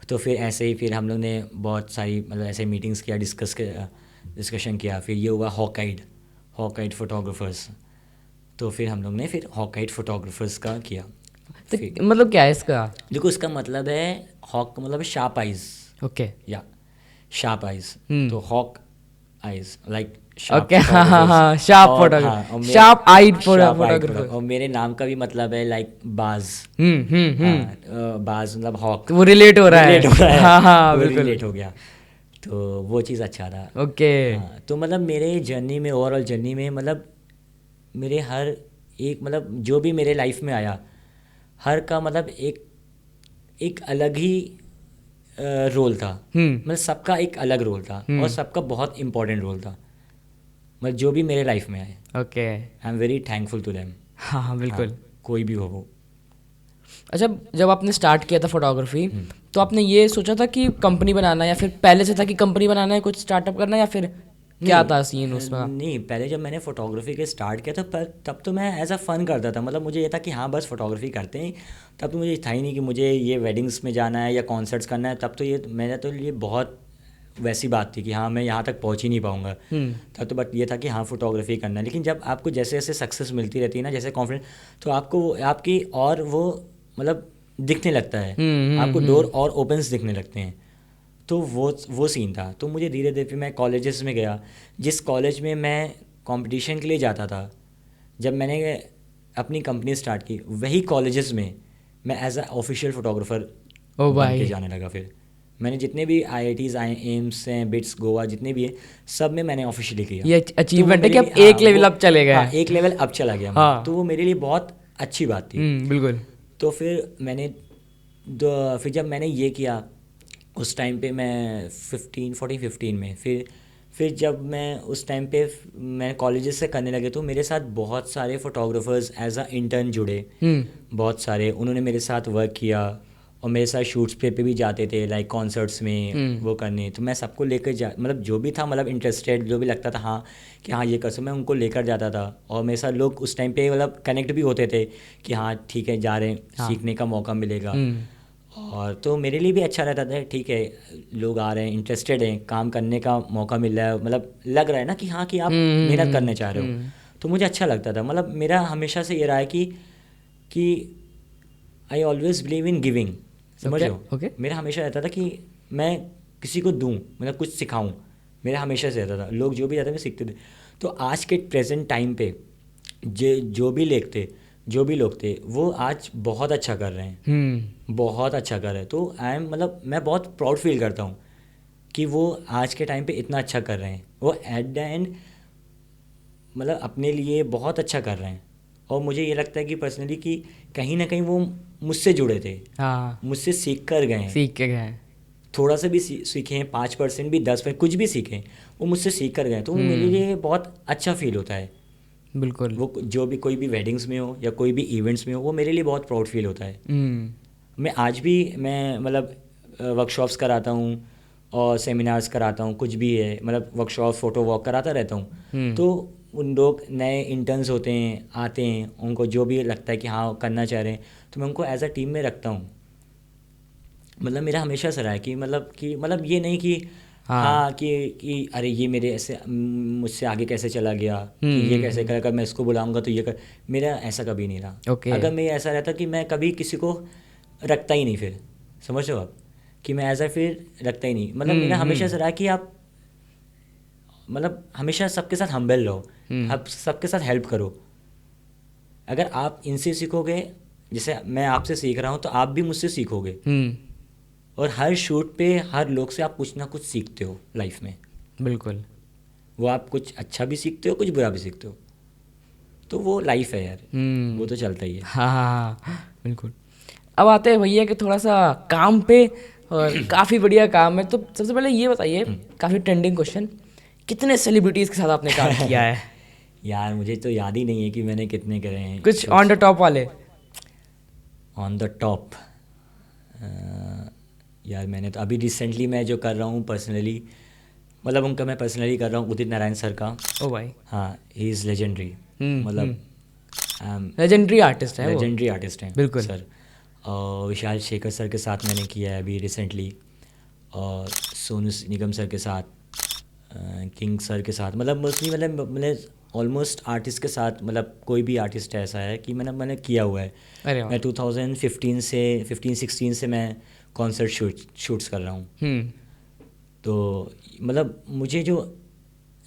तो फिर ऐसे ही फिर हम लोग ने बहुत सारी ऐसे मीटिंग्स किया, डिस्कशन किया, फिर ये हुआ हॉकाइड फ़ोटोग्राफ़र्स। तो फिर हम लोग ने फिर हॉकाइड फ़ोटोग्राफ़र्स का किया। तो क्या है इसका? देखो, इसका मतलब है हॉक का मतलब शार्प आइज़। ओके, या शार्प आइज़, तो हॉक आइज़ लाइक ओके, हाँ, शार्प फोटोग्राफर, शार्प आइड फोटोग्राफर। और मेरे नाम का भी मतलब है लाइक बाज। बाज हॉक, वो रिलेट हो रहा है। हाँ, वो बिल्कुल रिलेट हो गया, तो वो चीज़ अच्छा था। ओके। हाँ, तो मेरे जर्नी में, ओवरऑल जर्नी में मेरे हर एक जो भी मेरे लाइफ में आया, हर का एक अलग ही रोल था। सबका एक अलग रोल था और सबका बहुत इम्पोर्टेंट रोल था, जो भी मेरे लाइफ में आए। Okay, I am very thankful to them. हाँ, बिल्कुल। कोई भी हो वो। अच्छा, जब आपने स्टार्ट किया था फोटोग्राफी, तो आपने ये सोचा था कि कंपनी बनाना, या फिर पहले से था कि कंपनी बनाना है, कुछ स्टार्टअप करना है, या फिर क्या था सीन उसका? नहीं, पहले जब मैंने फ़ोटोग्राफी के स्टार्ट किया था तब तो मैं एज अ फ़न करता था। मुझे ये था कि हाँ बस फ़ोटोग्राफी करते हैं। तब तो मुझे था ही नहीं कि मुझे ये वेडिंग्स में जाना है या कॉन्सर्ट्स करना है। तब तो ये मेरा तो ये बहुत वैसी बात थी कि हाँ मैं यहाँ तक पहुँच ही नहीं पाऊँगा। तब तो बट ये था कि हाँ फ़ोटोग्राफी करना है। लेकिन जब आपको जैसे जैसे सक्सेस मिलती रहती है ना, जैसे कॉन्फिडेंस, तो आपको आपकी और वो दिखने लगता है, आपको डोर और ओपन्स दिखने लगते हैं। तो वो सीन था। तो मुझे धीरे धीरे मैं कॉलेजेस में गया। जिस कॉलेज में मैं कंपटीशन के लिए जाता था, जब मैंने अपनी कंपनी स्टार्ट की, वही कॉलेजेस में मैं एज अ ऑफिशियल फ़ोटोग्राफ़र बन के जाने लगा। फिर मैंने जितने भी IITs आए, एम्स हैं, बिट्स, गोवा, जितने भी है, सब में मैंने ऑफिशियली किया। ये अचीवमेंट है कि आप एक लेवल अप चले गए। हाँ, एक लेवल अप चला गया। हाँ, तो वो मेरे लिए बहुत अच्छी बात थी। बिल्कुल। तो फिर जब मैंने ये किया, उस टाइम पे मैं 15 में, फिर जब मैं उस टाइम पे मैं कॉलेजेस से करने लगे, तो मेरे साथ बहुत सारे फ़ोटोग्राफर्स एज अ इंटर्न जुड़े। बहुत सारे उन्होंने मेरे साथ वर्क किया और मेरे साथ शूट्स पे भी जाते थे, लाइक कॉन्सर्ट्स में वो करने। तो मैं सबको लेकर जो भी था इंटरेस्टेड, जो भी लगता था हाँ कि हाँ ये कर सकूँ, मैं उनको लेकर जाता था। और मेरे साथ लोग उस टाइम पे कनेक्ट भी होते थे कि हाँ ठीक है, जा रहे हैं, सीखने का मौका मिलेगा। और तो मेरे लिए भी अच्छा रहता था, ठीक है लोग आ रहे हैं, इंटरेस्टेड हैं, काम करने का मौका मिल रहा है, लग रहा है ना कि हाँ कि आप मेहनत करने चाह रहे हो। तो मुझे अच्छा लगता था। मेरा हमेशा से ये रहा है कि I always believe in giving, समझ लो। मेरा हमेशा रहता था कि मैं किसी को दूँ, कुछ सिखाऊँ। मेरा हमेशा से रहता था, लोग जो भी जाते थे सीखते थे। तो आज के प्रेजेंट टाइम पे जो भी लोग थे वो आज बहुत अच्छा कर रहे हैं, बहुत अच्छा कर रहे हैं। तो आई एम मैं बहुत प्राउड फील करता हूँ कि वो आज के टाइम पे इतना अच्छा कर रहे हैं। वो एट द एंड अपने लिए बहुत अच्छा कर रहे हैं। और मुझे ये लगता है कि पर्सनली कि कहीं ना कहीं वो मुझसे जुड़े थे, मुझसे सीख कर गए, थोड़ा सा भी सीखे हैं, 5% भी, 10%, कुछ भी सीखें, वो मुझसे सीख कर गए। तो वो मेरे लिए बहुत अच्छा फील होता है। बिल्कुल। वो जो भी कोई भी वेडिंग्स में हो या कोई भी इवेंट्स में हो, वो मेरे लिए बहुत प्राउड फील होता है। मैं आज भी वर्कशॉप्स कराता हूँ और सेमिनार्स कराता हूँ, कुछ भी है वर्कशॉप, फ़ोटो वॉक कराता रहता हूँ। तो उन लोग नए इंटर्न्स होते हैं, आते हैं, उनको जो भी लगता है कि हाँ करना चाह रहे हैं, तो मैं उनको एज अ टीम में रखता हूँ। मेरा हमेशा से रहा है कि ये नहीं कि हाँ कि अरे ये मेरे ऐसे मुझसे आगे कैसे चला गया, कि ये कैसे करेगा, मैं इसको बुलाऊंगा तो ये कर। मेरा ऐसा कभी नहीं रहा। ओके। अगर मैं ऐसा रहता कि मैं कभी किसी को रखता ही नहीं, फिर समझ रहे हो आप, कि मैं ऐसा फिर रखता ही नहीं। मतलब मेरा हमेशा से रहा कि आप मतलब हमेशा सबके साथ हम्बल रहो, आप सबके साथ हेल्प करो। अगर आप इनसे सीखोगे, जैसे मैं आपसे सीख रहा हूँ, तो आप भी मुझसे सीखोगे। और हर शूट पे हर लोग से आप कुछ ना कुछ सीखते हो लाइफ में। बिल्कुल। वो आप कुछ अच्छा भी सीखते हो, कुछ बुरा भी सीखते हो। तो वो लाइफ है यार, वो तो चलता ही है। हाँ हाँ हाँ, बिल्कुल। अब आते हैं भैया कि थोड़ा सा काम पे, और काफ़ी बढ़िया काम है। तो सबसे पहले ये बताइए, काफ़ी ट्रेंडिंग क्वेश्चन, कितने सेलिब्रिटीज़ के साथ आपने काम किया है? यार मुझे तो याद ही नहीं है कि मैंने कितने करे हैं कुछ ऑन द टॉप वाले। On the top. यार मैंने तो अभी रिसेंटली मैं जो कर रहा हूँ पर्सनली, मतलब उनका मैं पर्सनली कर रहा हूँ, उदित नारायण सर का। ओ भाई। हाँ, ही इज़ लेजेंडरी। मतलब लेजेंडरी आर्टिस्ट है वो। लेजेंडरी आर्टिस्ट हैं बिल्कुल। सर। और विशाल शेखर सर के साथ मैंने किया है अभी रिसेंटली, और सोनू निगम सर के साथ, किंग सर के साथ। मतलब मोस्टली मैंने ऑलमोस्ट आर्टिस्ट के साथ, मतलब कोई भी आर्टिस्ट ऐसा है कि मैंने किया हुआ है। अरे वाह। मैं 2015 से 15-16 से मैं कॉन्सर्ट शूट्स कर रहा हूँ। तो मतलब मुझे जो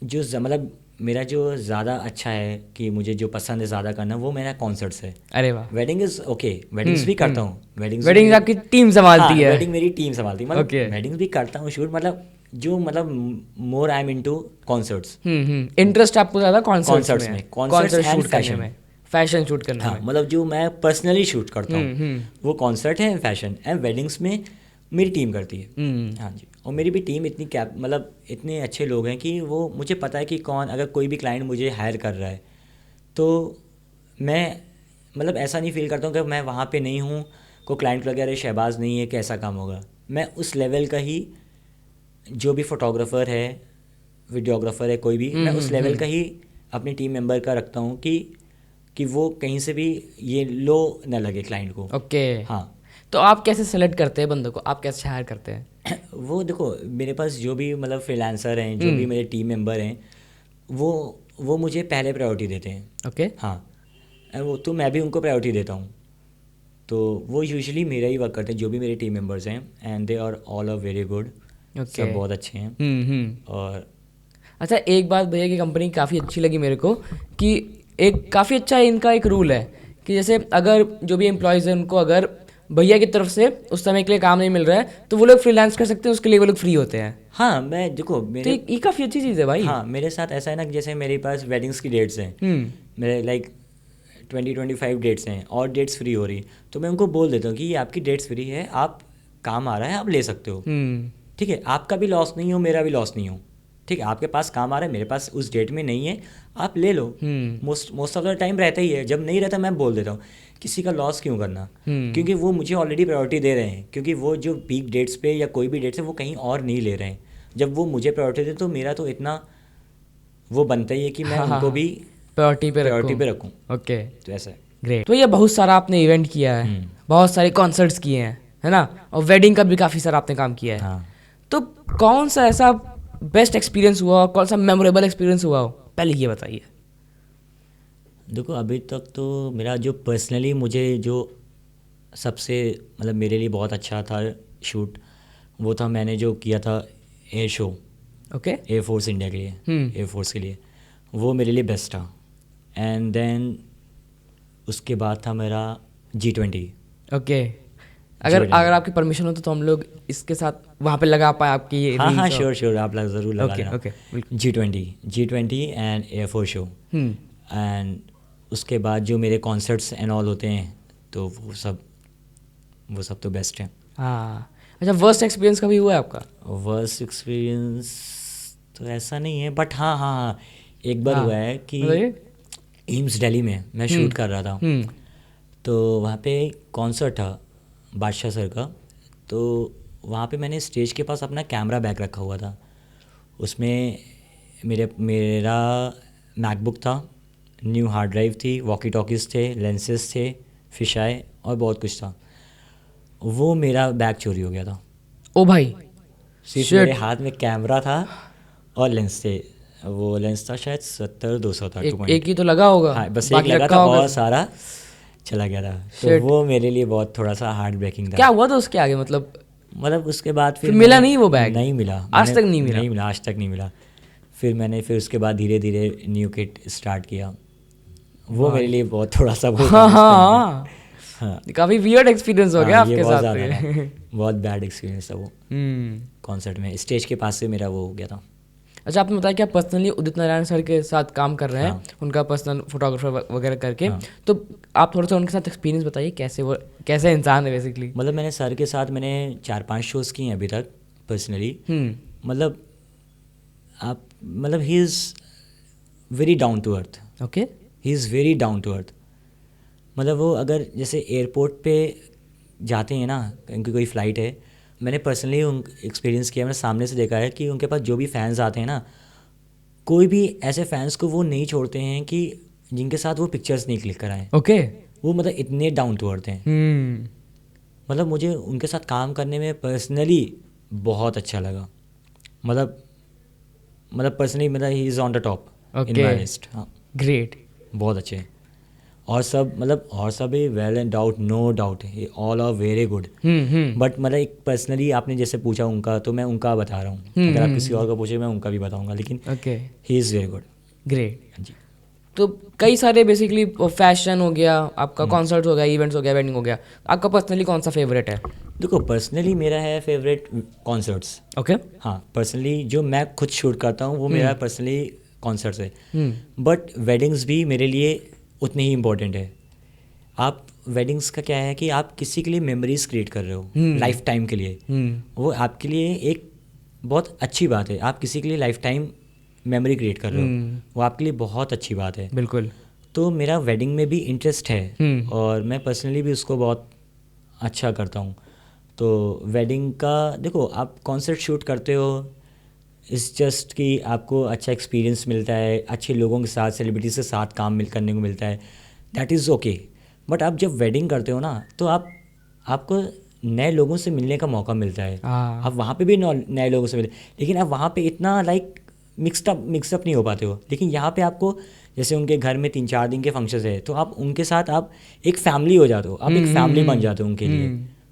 जो मतलब मेरा जो ज़्यादा अच्छा है कि मुझे जो पसंद है ज़्यादा करना, वो मेरा कॉन्सर्ट्स है। अरे वाह। वेडिंग इज़ ओके, वेडिंग्स भी करता हूँ। वेडिंग आपकी टीम संभालती हाँ, है? वेडिंग मेरी टीम संभालती है। मतलब ओके। वेडिंग्स भी करता हूँ शूट, मतलब more I am into concerts. Interest आपको ज़्यादा कॉन्सर्ट्स कॉन्सर्ट्स में है? में, कॉन्सर्ट्स कॉन्सर्ट एंड शूट करने फैशन। में, फैशन शूट करने हाँ, में। मतलब जो मैं पर्सनली शूट करता हूँ वो कॉन्सर्ट है, फैशन एंड वेडिंग्स में मेरी टीम करती है। हाँ जी। और मेरी भी टीम इतनी मतलब इतने अच्छे लोग हैं कि वो मुझे पता है कि कौन, अगर कोई भी क्लाइंट मुझे हायर कर रहा है तो मैं मतलब ऐसा नहीं फील करता हूँ कि मैं वहाँ पे नहीं हूँ, कोई क्लाइंट को लगे अरे शहबाज नहीं है कैसा काम होगा। मैं उस लेवल का ही, जो भी फोटोग्राफर है, वीडियोग्राफर है, कोई भी, मैं उस लेवल का ही अपनी टीम मेंबर का रखता हूँ कि वो कहीं से भी ये लो ना लगे क्लाइंट को। ओके। हाँ। तो आप कैसे सेलेक्ट करते हैं बंदों को, आप कैसे हायर करते हैं? वो देखो, मेरे पास जो भी मतलब फ्रीलांसर हैं, जो भी मेरे टीम मेंबर हैं, वो मुझे पहले प्रायोरिटी देते हैं। ओके। हाँ, वो तो मैं भी उनको प्रायोरिटी देता हूँ। तो वो यूजुअली मेरा ही वर्क करते हैं, जो भी मेरे टीम मेंबर्स हैं, and they are all are very good. सब बहुत अच्छे हैं। और अच्छा, एक बात भैया की कंपनी काफ़ी अच्छी लगी मेरे को, कि एक काफ़ी अच्छा इनका एक रूल है कि जैसे अगर जो भी एम्प्लॉयज़ हैं उनको अगर भैया की तरफ से उस समय के लिए काम नहीं मिल रहा है तो वो लोग फ्रीलांस कर सकते हैं, उसके लिए वो लोग फ्री होते हैं। हाँ, मैं देखो तो मेरे ये काफ़ी अच्छी चीज़ है भाई। हाँ, मेरे साथ ऐसा है ना कि जैसे मेरे पास वेडिंग्स की डेट्स हैं, मेरे लाइक 20-25 डेट्स हैं और डेट्स फ्री हो रही, तो मैं उनको बोल देता हूँ कि ये आपकी डेट्स फ्री है, आप काम आ रहा है, आप ले सकते हो। ठीक है, आपका भी लॉस नहीं हो, मेरा भी लॉस नहीं हो। ठीक है, आपके पास काम आ रहा है, मेरे पास उस डेट में नहीं है, आप ले लो। मोस्ट ऑफ द टाइम रहता ही है, जब नहीं रहता मैं बोल देता हूँ, किसी का लॉस क्यों करना। क्योंकि वो मुझे ऑलरेडी प्रायोरिटी दे रहे हैं, क्योंकि वो जो पीक डेट्स पे या कोई भी डेट्स है वो कहीं और नहीं ले रहे हैं। जब वो मुझे प्रायोरिटी दे तो मेरा तो इतना वो बनता ही है कि मैं उनको भी प्रायोरिटी पे रखूँ। ओके, तो ऐसा है। ग्रेट। तो ये बहुत सारा आपने इवेंट किया है, बहुत सारे कॉन्सर्ट्स किए हैं, है ना, और वेडिंग का भी काफ़ी सारा आपने काम किया है। हाँ, तो कौन सा ऐसा बेस्ट एक्सपीरियंस हुआ, कौन सा मेमोरेबल एक्सपीरियंस हुआ हो, पहले ये बताइए। देखो अभी तक तो मेरा जो पर्सनली मुझे जो सबसे मतलब मेरे लिए बहुत अच्छा था शूट, वो था मैंने जो किया था air show, okay. Air force India के लिए, एयर फोर्स के लिए, वो मेरे लिए बेस्ट था। एंड देन उसके बाद था मेरा G20। ओके, अगर आपकी परमिशन हो तो हम लोग इसके साथ वहाँ पे लगा पाए आपकी ये हाँ हाँ, reels और- श्योर आप लोग ज़रूर लगा ओके लेना। ओके, बिल्कुल। G20 and air force show. And उसके बाद जो मेरे कॉन्सर्ट्स एंड ऑल होते हैं, तो वो सब तो बेस्ट है। हाँ। अच्छा, वर्स्ट एक्सपीरियंस कभी हुआ है आपका? वर्स्ट एक्सपीरियंस तो ऐसा नहीं है, बट हाँ, एक बार हाँ, हुआ है कि बताइए। एम्स दिल्ली में मैं शूट कर रहा था। तो वहाँ पे कॉन्सर्ट था बादशाह सर का। तो वहाँ पे मैंने स्टेज के पास अपना कैमरा बैग रखा हुआ था, उसमें मेरा मैकबुक था, न्यू हार्ड ड्राइव थी, वॉकी टॉकीज़ थे, लेंसेज थे, फिशाई और बहुत कुछ था। वो मेरा बैग चोरी हो गया था। ओ भाई। सिर्फ Shit. मेरे हाथ में कैमरा था और लेंस थे, वो लेंस था शायद 70-200 था 2 एक ही तो लगा होगा, हाँ बस एक बाकी लगा रखा था होगा। और सारा चला गया था। तो Shit. वो मेरे लिए बहुत थोड़ा सा हार्ट ब्रेकिंग था। क्या हुआ था उसके आगे, मतलब मतलब उसके बाद फिर फिर मिला मैंने नहीं वो बैग? नहीं मिला, आज मैंने तक नहीं मिला? नहीं मिला, आज तक नहीं मिला। फिर उसके बाद धीरे धीरे न्यू किट स्टार्ट किया। वो मेरे लिए बहुत थोड़ा सा वो था हाँ उस time पे। हाँ, हाँ काफी वियर्ड एक्सपीरियंस हो गया हाँ, ये आपके बहुत साथ ज़्यादा था, से। बहुत बैड एक्सपीरियंस था वो। कॉन्सर्ट में स्टेज के पास से मेरा वो हो गया था। अच्छा, आपने बताया कि आप पर्सनली उदित नारायण सर के साथ काम कर रहे हैं, हाँ। उनका पर्सनल फोटोग्राफर वगैरह करके। हाँ। तो आप थोड़ा सा उनके साथ एक्सपीरियंस बताइए, कैसे वो कैसे इंसान है बेसिकली। मतलब मैंने सर के साथ मैंने 4-5 शोज़ किए हैं अभी तक पर्सनली। मतलब आप मतलब he is very down to earth, okay. He is very down to earth. मतलब वो अगर जैसे एयरपोर्ट पे जाते हैं ना, उनकी कोई फ़्लाइट है, मैंने पर्सनली उन एक्सपीरियंस किया, मैंने सामने से देखा है कि उनके पास जो भी फैंस आते हैं ना, कोई भी ऐसे फैंस को वो नहीं छोड़ते हैं कि जिनके साथ वो पिक्चर्स नहीं क्लिक कराएं। ओके। वो मतलब इतने डाउन टू अर्थ हैं। मतलब मुझे उनके साथ काम करने में पर्सनली बहुत अच्छा लगा। मतलब पर्सनली मतलब he is on the top in my list. हाँ ग्रेट। बहुत अच्छे। और सब भी well and doubt, no doubt, all are very good. But मतलब एक पर्सनली आपने जैसे पूछा उनका, तो मैं उनका बता रहा हूँ। अगर आप किसी और को पूछे मैं उनका भी बताऊँगा, लेकिन okay. He is very good. Great. जी। तो कई सारे बेसिकली फैशन हो गया, आपका कॉन्सर्ट हो गया, इवेंट्स हो गया, वेडिंग हो गया, आपका पर्सनली कौन सा फेवरेट है? देखो पर्सनली मेरा है फेवरेट कॉन्सर्ट्स। ओके। हाँ पर्सनली जो मैं खुद शूट करता हूँ वो मेरा पर्सनली कॉन्सर्ट्स है। बट वेडिंग्स भी मेरे लिए उतने ही इम्पोर्टेंट है। आप वेडिंग्स का क्या है कि आप किसी के लिए मेमोरीज क्रिएट कर रहे हो लाइफ टाइम के लिए। वो आपके लिए एक बहुत अच्छी बात है। आप किसी के लिए लाइफ टाइम मेमोरी क्रिएट कर रहे हो, वो आपके लिए बहुत अच्छी बात है। बिल्कुल। तो मेरा वेडिंग में भी इंटरेस्ट है और मैं पर्सनली भी उसको बहुत अच्छा करता हूँ। तो वेडिंग का देखो, आप कॉन्सर्ट शूट करते हो, इट्स जस्ट कि आपको अच्छा एक्सपीरियंस मिलता है, अच्छे लोगों के साथ, सेलिब्रिटीज़ के साथ काम करने को मिलता है, दैट इज़ ओके। बट आप जब वेडिंग करते हो ना, तो आपको नए लोगों से मिलने का मौका मिलता है। आप वहाँ पे भी नए लोगों से मिले, लेकिन आप वहाँ पे इतना लाइक मिक्सअप नहीं हो पाते हो। लेकिन यहाँ पे आपको जैसे उनके घर में 3-4 दिन के फंक्शंस है, तो आप उनके साथ आप एक फैमिली हो जाते हो, आप एक फैमिली बन जाते हो उनके लिए।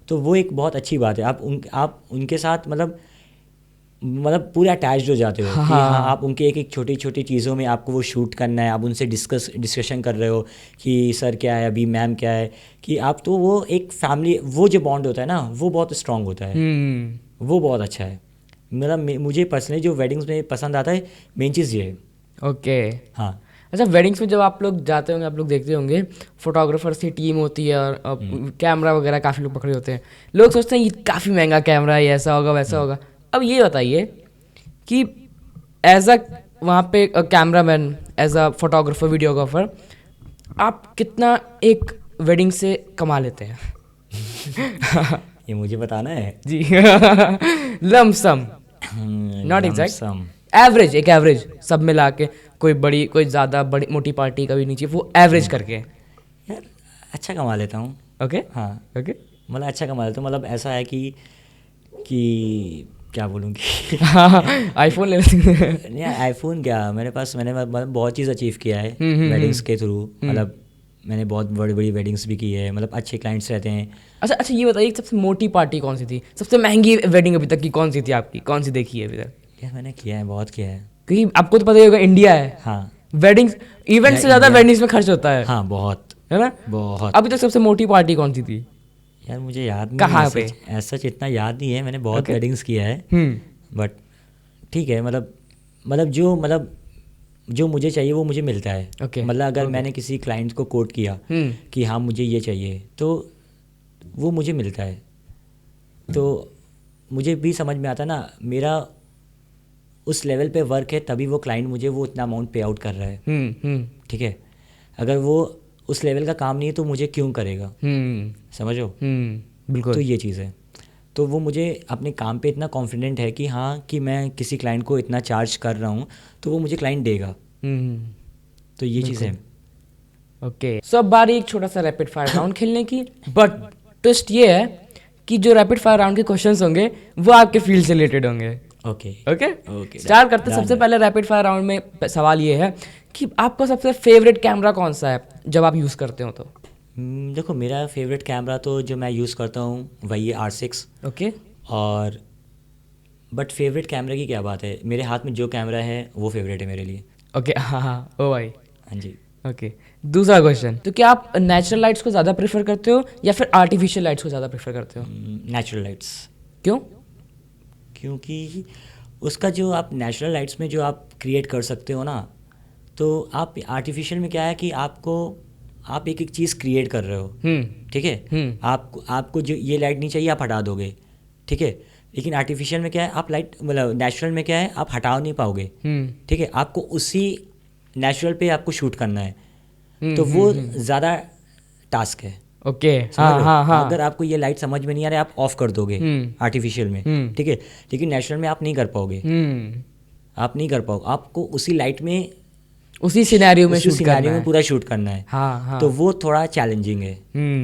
तो वो एक बहुत अच्छी बात है। आप उनके साथ मतलब पूरे अटैच्ड हो जाते हो कि हाँ आप उनके एक एक छोटी छोटी चीज़ों में आपको वो शूट करना है। आप उनसे डिस्कशन कर रहे हो कि सर क्या है अभी, मैम क्या है, कि आप तो वो एक फैमिली, वो जो बॉन्ड होता है ना, वो बहुत स्ट्रांग होता है। वो बहुत अच्छा है। मुझे पर्सनली जो वेडिंग्स में पसंद आता है, मेन चीज़ ये है। ओके। हाँ। अच्छा, वेडिंग्स में जब आप लोग जाते होंगे, आप लोग देखते होंगे फोटोग्राफर्स की टीम होती है और कैमरा वगैरह काफ़ी लोग पकड़े होते हैं। लोग सोचते हैं ये काफ़ी महंगा कैमरा है, ऐसा होगा वैसा होगा। अब ये बताइए कि एज अ वहाँ पे cameraman, as a photographer, videographer, आप कितना एक वेडिंग से कमा लेते हैं? ये मुझे बताना है जी। लमसम, नॉट एग्जैक्ट, एवरेज, एक एवरेज सब मिला के, कोई बड़ी कोई ज़्यादा बड़ी मोटी पार्टी कभी नहीं चाहिए, वो एवरेज करके। यार अच्छा कमा लेता हूँ। ओके। हाँ ओके। मतलब अच्छा कमा लेता हूँ। मतलब ऐसा है कि क्या बोलूँ कि आईफोन ले लेते हैं। नहीं आईफोन क्या, मैंने मतलब बहुत चीज़ अचीव किया है वेडिंग्स के थ्रू। मतलब मैंने बहुत बड़ी बड़ी वेडिंग्स भी की है, मतलब अच्छे क्लाइंट्स रहते हैं। अच्छा ये बताइए, सबसे मोटी पार्टी कौन सी थी? सबसे महंगी वेडिंग अभी तक की कौन सी थी आपकी? कौन सी देखी है अभी तक? यार मैंने किया है, बहुत किया है। क्योंकि आपको तो पता ही होगा, इंडिया है। हाँ वेडिंग्स इवेंट से ज़्यादा वेडिंग्स में खर्च होता है। हाँ बहुत, है ना? बहुत। अभी तक सबसे मोटी पार्टी कौन सी थी? यार मुझे याद नहीं, कहाँ पे? ऐसा इतना याद नहीं है, मैंने बहुत Okay. वेडिंग्स किया है। बट ठीक है, मतलब जो मुझे चाहिए वो मुझे मिलता है। Okay. मतलब अगर मैंने किसी क्लाइंट को कोट किया कि हाँ मुझे ये चाहिए, तो वो मुझे मिलता है। तो मुझे भी समझ में आता ना, मेरा उस लेवल पे वर्क है, तभी वो क्लाइंट मुझे वो इतना अमाउंट पे आउट कर रहा है। ठीक है, अगर वो उस लेवल का काम नहीं है तो मुझे क्यों करेगा? समझो। बिल्कुल। तो ये चीज़ है। तो वो मुझे अपने काम पे इतना कॉन्फिडेंट है कि हाँ कि मैं किसी क्लाइंट को इतना चार्ज कर रहा हूँ तो वो मुझे क्लाइंट देगा। तो ये चीज़ है। ओके, सो अब बारी एक छोटा सा रैपिड फायर राउंड खेलने की। बट ट्विस्ट ये है कि जो रैपिड फायर राउंड के क्वेश्चंस होंगे वो आपके फील्ड से रिलेटेड होंगे। ओके ओके ओके, स्टार्ट करते हैं। done, सबसे done. पहले रैपिड फायर राउंड में सवाल ये है कि आपका सबसे फेवरेट कैमरा कौन सा है जब आप यूज़ करते हो तो? देखो, मेरा फेवरेट कैमरा तो जो मैं यूज़ करता हूँ वही है R6। ओके और बट फेवरेट कैमरे की क्या बात है, मेरे हाथ में जो कैमरा है वो फेवरेट है मेरे लिए। ओके हाँ हाँ ओ भाई हाँ जी। ओके दूसरा क्वेश्चन, तो क्या आप नेचुरल लाइट्स को ज़्यादा प्रेफर करते हो या फिर आर्टिफिशियल लाइट्स को ज़्यादा प्रेफर करते हो? Natural lights. क्यों? क्योंकि उसका जो आप नेचुरल लाइट्स में जो आप क्रिएट कर सकते हो ना, तो आप आर्टिफिशियल में क्या है कि आप एक एक चीज़ क्रिएट कर रहे हो, ठीक है। आपको जो ये लाइट नहीं चाहिए आप हटा दोगे, ठीक है। लेकिन आर्टिफिशियल में क्या है, आप लाइट मतलब नेचुरल में क्या है आप हटा नहीं पाओगे, ठीक है। आपको उसी नेचुरल पे आपको शूट करना है, तो वो ज़्यादा टास्क है। ओके समझ लो? हाँ अगर आपको ये लाइट समझ में नहीं आ रहा है आप ऑफ कर दोगे आर्टिफिशियल में, ठीक है। लेकिन नेचुरल में आप नहीं कर पाओगे, आप नहीं कर पाओगे। आपको उसी लाइट में उसी सिनेरियो में उसी शूट सिनेरियो करना में है। पूरा शूट करना है, हाँ तो वो थोड़ा चैलेंजिंग है।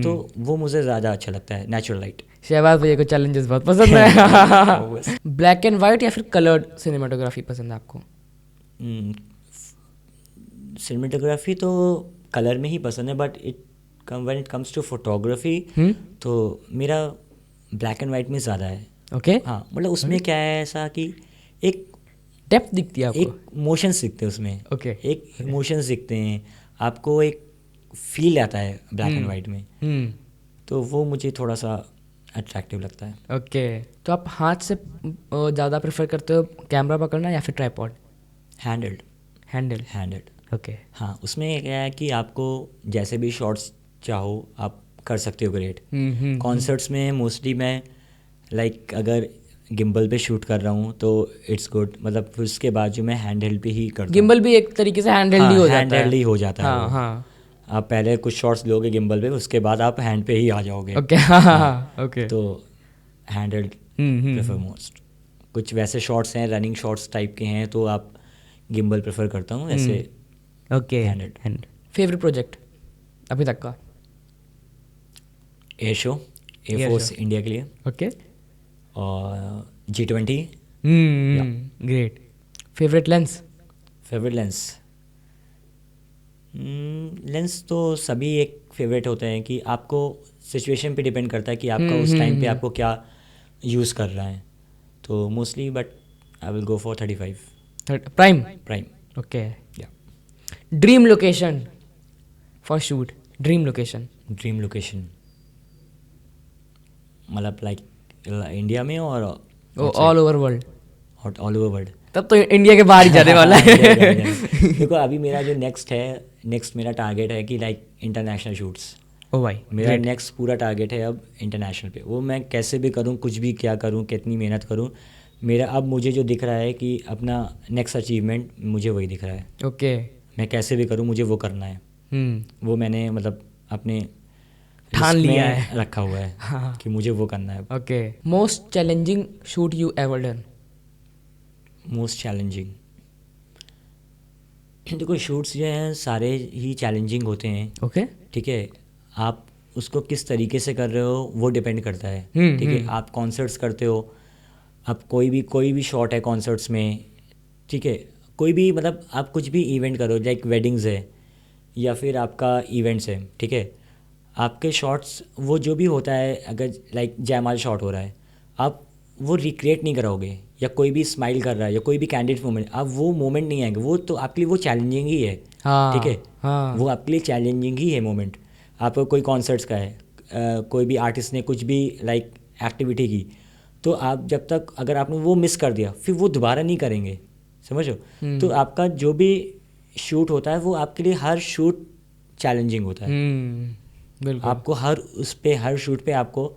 तो वो मुझे ज़्यादा अच्छा लगता है नेचुरल लाइट। शहबाज भैया को चैलेंजेस बहुत पसंद है। ब्लैक एंड वाइट या फिर कलर्ड सिनेमाटोग्राफी पसंद है आपको? सिनेमेटोग्राफी तो कलर में ही पसंद है, but when it comes to photography तो मेरा ब्लैक एंड वाइट में ज़्यादा है। ओके हाँ, मतलब उसमें क्या है ऐसा कि एक डेप्थ दिखती है आपको? एक इमोशंस दिखते हैं उसमें, ओके एक इमोशंस दिखते हैं आपको, एक फील आता है ब्लैक एंड वाइट में, तो वो मुझे थोड़ा सा अट्रैक्टिव लगता है। ओके तो आप हाथ से ज़्यादा प्रेफर करते हो कैमरा पकड़ना या फिर ट्राइपॉड? हैंडल्ड। हैंडल्ड ओके हाँ, उसमें क्या है कि आपको जैसे भी शॉट्स चाहो आप कर सकते हो क्रिएट। कॉन्सर्ट्स में मोस्टली मैं लाइक अगर गिम्बल पे शूट कर रहा हूँ तो इट्स गुड, मतलब फिर उसके बाद जो मैं हैंड हेल्ड पे ही करता हूँ। गिम्बल भी एक तरीके से हैंड हेल्ड ही हो जाता है। हैंड हेल्ड ही हो जाता है। हाँ वो। हाँ आप पहले कुछ शॉट्स लोगे गिम्बल पे, उसके बाद आप हैंड पे ही आ जाओगे। ओके हाँ ओके तो हैंड हेल्ड प्रेफर मोस्ट। कुछ वैसे शॉट्स हैं रनिंग शॉट्स टाइप के हैं तो आप गिम्बल प्रेफर करता हूँ, ऐसे ओके हैंड। फेवरेट प्रोजेक्ट अभी तक का? Air show, air force India के लिए, ओके और G20। Great. Favourite lens? Favourite lens तो सभी एक फेवरेट होते हैं कि आपको सिचुएशन पे डिपेंड करता है कि आपका उस टाइम पे आपको क्या यूज़ कर रहा है, तो mostly but I will go for 35 prime. Okay. Dream location for shoot? Dream location मतलब लाइक इंडिया में और all over world? All over world. तब तो इंडिया के बाहर ही जाने वाला है। देखो अभी मेरा जो नेक्स्ट मेरा टारगेट है कि लाइक इंटरनेशनल शूट्स। ओ भाई मेरा नेक्स्ट पूरा टारगेट है अब इंटरनेशनल पे। वो मैं कैसे भी करूँ, कुछ भी क्या करूँ, कितनी मेहनत करूँ, मेरा अब मुझे जो दिख रहा है कि अपना नेक्स्ट अचीवमेंट मुझे वही दिख रहा है। ओके मैं कैसे भी करूँ मुझे वो करना है। वो मैंने मतलब अपने ठान लिया है, रखा हुआ है हाँ। कि मुझे वो करना है। Okay most challenging shoot you ever done? Most challenging, देखो शूट्स जो हैं सारे ही चैलेंजिंग होते हैं। ओके ठीक है, आप उसको किस तरीके से कर रहे हो वो डिपेंड करता है। ठीक है, आप कॉन्सर्ट्स करते हो, अब कोई भी शॉट है कॉन्सर्ट्स में, ठीक है, कोई भी मतलब आप कुछ भी इवेंट करो, लाइक वेडिंग्स है या फिर आपका इवेंट्स है, ठीक है, आपके शॉट्स वो जो भी होता है, अगर लाइक जयमाल शॉट हो रहा है आप वो रिक्रिएट नहीं कराओगे, या कोई भी स्माइल कर रहा है या कोई भी कैंडिड मोमेंट, आप वो मोमेंट नहीं आएंगे, वो तो आपके लिए वो चैलेंजिंग ही है। ठीक है, वो आपके लिए चैलेंजिंग ही है मोमेंट। आपको कोई कॉन्सर्ट्स का है, कोई भी आर्टिस्ट ने कुछ भी लाइक एक्टिविटी की, तो आप जब तक अगर आपने वो मिस कर दिया फिर वो दोबारा नहीं करेंगे, समझो। तो आपका जो भी शूट होता है वो आपके लिए हर शूट चैलेंजिंग होता है। बिल्कुल। आपको हर शूट पे आपको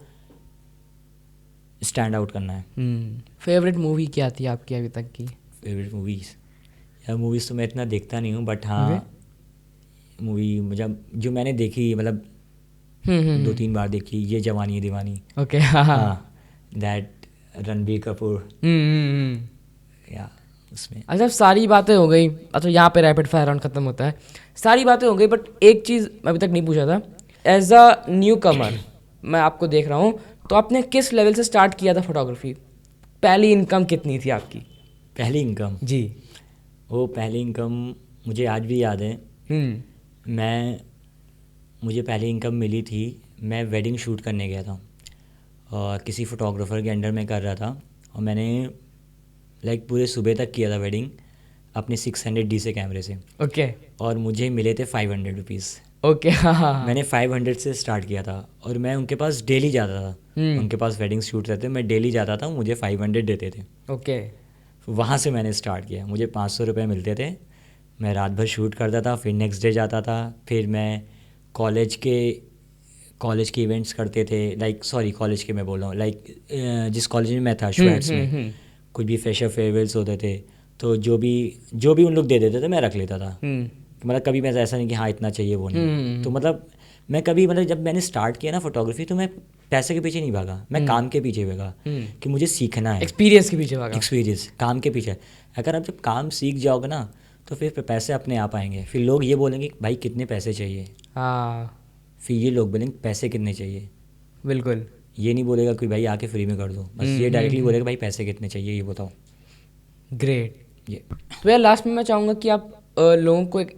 स्टैंड आउट करना है। फेवरेट मूवी क्या थी आपकी अभी तक की? फेवरेट मूवीज़ तो मैं इतना देखता नहीं हूँ, बट हाँ मूवी मुझे जो मैंने देखी मतलब 2-3 बार देखी, ये जवानी है दीवानी। ओके हाँ, दैट रणबीर कपूर या उसमें। अच्छा सारी बातें हो गई, अच्छा यहाँ पे रैपिड फायर राउंड खत्म होता है, सारी बातें हो गई, बट एक चीज़ अभी तक नहीं पूछा था। एज अ न्यू कमर मैं आपको देख रहा हूँ, तो आपने किस लेवल से स्टार्ट किया था फोटोग्राफी? पहली इनकम कितनी थी आपकी? पहली इनकम, जी। वो पहली इनकम मुझे आज भी याद है। मुझे पहली इनकम मिली थी, मैं वेडिंग शूट करने गया था और किसी फ़ोटोग्राफ़र के अंडर में कर रहा था, और मैंने लाइक पूरे सुबह तक किया था वेडिंग अपने 600D से कैमरे से। ओके और मुझे मिले थे 500 रुपीज़। ओके। हाँ मैंने 500 से स्टार्ट किया था और मैं उनके पास डेली जाता था। उनके पास वेडिंग शूट रहते, मैं डेली जाता था, मुझे 500 देते थे। ओके। वहाँ से मैंने स्टार्ट किया। मुझे 500 रुपये मिलते थे, मैं रात भर शूट करता था, फिर नेक्स्ट डे जाता था। फिर मैं कॉलेज के इवेंट्स करते थे, कॉलेज के मैं बोल रहा हूँ, जिस कॉलेज में मैं था श्वेट्स में कुछ भी फ्रेशर फेयरवेल्स होते थे, तो जो भी उन लोग दे देते थे मैं रख लेता था। मतलब कभी मैं ऐसा नहीं कि हाँ इतना चाहिए वो नहीं। तो मतलब मैं कभी, मतलब जब मैंने स्टार्ट किया ना फोटोग्राफी, तो मैं पैसे के पीछे नहीं भागा, मैं काम के पीछे भागा कि मुझे सीखना है। एक्सपीरियंस के पीछे भागा। एक्सपीरियंस, काम के पीछे। अगर आप जब काम सीख जाओगे ना तो फिर पैसे अपने आप आएंगे। फिर लोग ये बोलेंगे भाई कितने पैसे चाहिए। हाँ फिर ये लोग बोलेंगे पैसे कितने चाहिए। बिल्कुल। ये नहीं बोलेगा कि भाई आके फ्री में कर दो, बस ये डायरेक्टली बोलेगा भाई पैसे कितने चाहिए ये बताओ। ग्रेट। ये तो यार लास्ट में मैं चाहूँगा कि आप लोगों को एक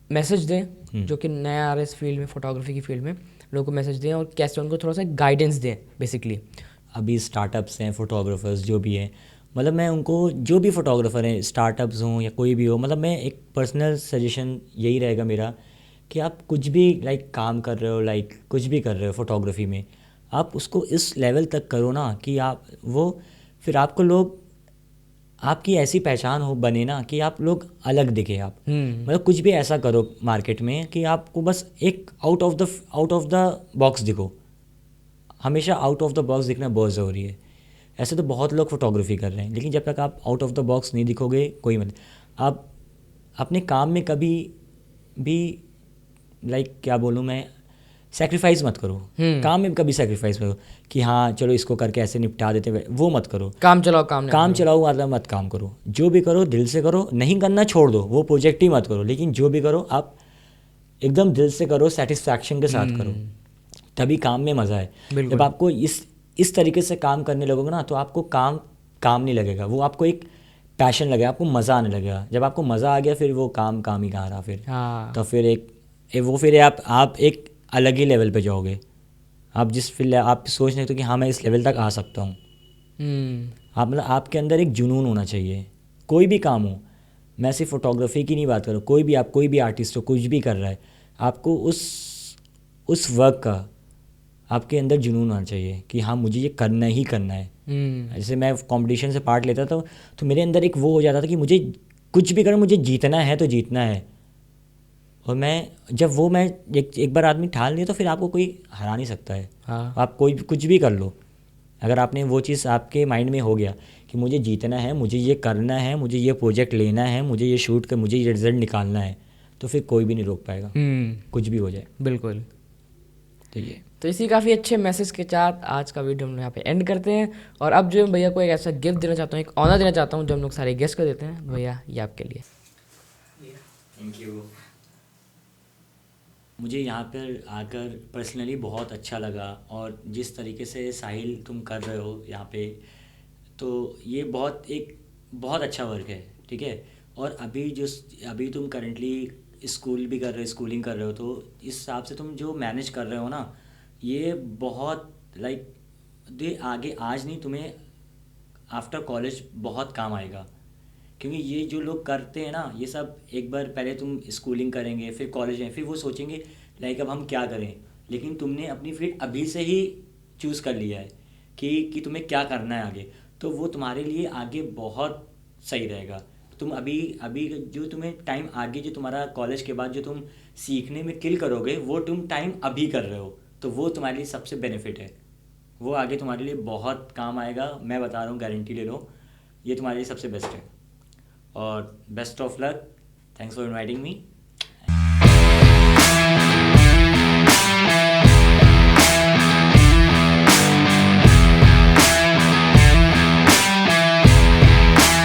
मैसेज दें जो कि नया आ रहा है इस फील्ड में, फोटोग्राफी की फील्ड में, लोगों को मैसेज दें और कैसे उनको थोड़ा सा गाइडेंस दें बेसिकली। अभी स्टार्टअप्स हैं, फोटोग्राफर्स जो भी हैं, मतलब मैं उनको, जो भी फोटोग्राफर हैं, स्टार्टअप्स हों या कोई भी हो, मतलब मैं एक पर्सनल सजेशन यही रहेगा मेरा कि आप कुछ भी काम कर रहे हो, कुछ भी कर रहे हो फोटोग्राफी में, आप उसको इस लेवल तक करो ना कि आप वो, फिर आपको लोग, आपकी ऐसी पहचान हो बने ना कि आप लोग अलग दिखे। आप मतलब कुछ भी ऐसा करो मार्केट में कि आपको बस एक आउट ऑफ द बॉक्स दिखो। हमेशा आउट ऑफ द बॉक्स दिखना बहुत ज़रूरी है। ऐसे तो बहुत लोग फोटोग्राफी कर रहे हैं, लेकिन जब तक आप आउट ऑफ द बॉक्स नहीं दिखोगे कोई मतलब, आप अपने काम में कभी भी क्या बोलूँ मैं, सेक्रीफाइस मत करो। काम में कभी सेक्रीफाइस मत करो कि हाँ चलो इसको करके ऐसे निपटा देते, वो मत करो। काम चलाओ वाला मत काम करो। जो भी करो दिल से करो, नहीं करना छोड़ दो, वो प्रोजेक्ट ही मत करो, लेकिन जो भी करो आप एकदम दिल से करो, सेटिस्फैक्शन के साथ करो, तभी काम में मज़ा है। जब आपको इस तरीके से काम करने लगोगे ना तो आपको काम नहीं लगेगा, वो आपको एक पैशन लगेगा, आपको मज़ा आने लगेगा। जब आपको मज़ा आ गया फिर वो काम ही कहाँ रहा फिर। तो फिर आप एक अलग ही लेवल पे जाओगे। आप आप सोच रहे हो कि हाँ मैं इस लेवल तक आ सकता हूँ। आप मतलब आपके अंदर एक जुनून होना चाहिए। कोई भी काम हो, मैं सिर्फ फोटोग्राफी की नहीं बात कर रहा हूँ, कोई भी आर्टिस्ट हो, कुछ भी कर रहा है, आपको उस वर्क का आपके अंदर जुनून होना चाहिए कि हाँ मुझे ये करना ही करना है। जैसे मैं कंपटीशन से पार्ट लेता था तो मेरे अंदर एक वो हो जाता था कि मुझे कुछ भी करो, मुझे जीतना है तो जीतना है। और मैं एक बार आदमी ठान लिया तो फिर आपको कोई हरा नहीं सकता है। हाँ। आप कुछ भी कर लो, अगर आपने वो चीज़ आपके माइंड में हो गया कि मुझे जीतना है, मुझे ये करना है, मुझे ये प्रोजेक्ट लेना है, मुझे ये शूट कर, मुझे ये रिजल्ट निकालना है, तो फिर कोई भी नहीं रोक पाएगा, कुछ भी हो जाए। बिल्कुल। तो इसी काफ़ी अच्छे मैसेज के साथ आज का वीडियो हम यहाँ पे एंड करते हैं। और अब जो भैया को एक ऐसा गिफ्ट देना चाहता हूँ, एक ऑनर देना चाहता हूँ जो हम लोग सारे गेस्ट को देते हैं। भैया ये आपके लिए। Thank you. मुझे यहाँ पर आकर पर्सनली बहुत अच्छा लगा, और जिस तरीके से साहिल तुम कर रहे हो यहाँ पे, तो ये बहुत अच्छा वर्क है, ठीक है। और अभी तुम करेंटली स्कूलिंग कर रहे हो, तो इस हिसाब से तुम जो मैनेज कर रहे हो ना, ये बहुत दे आगे आज नहीं, तुम्हें आफ्टर कॉलेज बहुत काम आएगा। क्योंकि ये जो लोग करते हैं ना, ये सब एक बार पहले तुम स्कूलिंग करेंगे, फिर कॉलेज में, फिर वो सोचेंगे अब हम क्या करें। लेकिन तुमने अपनी फील्ड अभी से ही चूज़ कर लिया है कि तुम्हें क्या करना है आगे, तो वो तुम्हारे लिए आगे बहुत सही रहेगा। तुम अभी जो तुम्हें टाइम आगे, जो तुम्हारा कॉलेज के बाद जो तुम सीखने में किल करोगे, वो तुम टाइम अभी कर रहे हो, तो वो तुम्हारे लिए सबसे बेनिफिट है। वो आगे तुम्हारे लिए बहुत काम आएगा, मैं बता रहा हूँ, गारंटी ले लो, ये तुम्हारे लिए सबसे बेस्ट है। और best of luck, thanks for inviting me.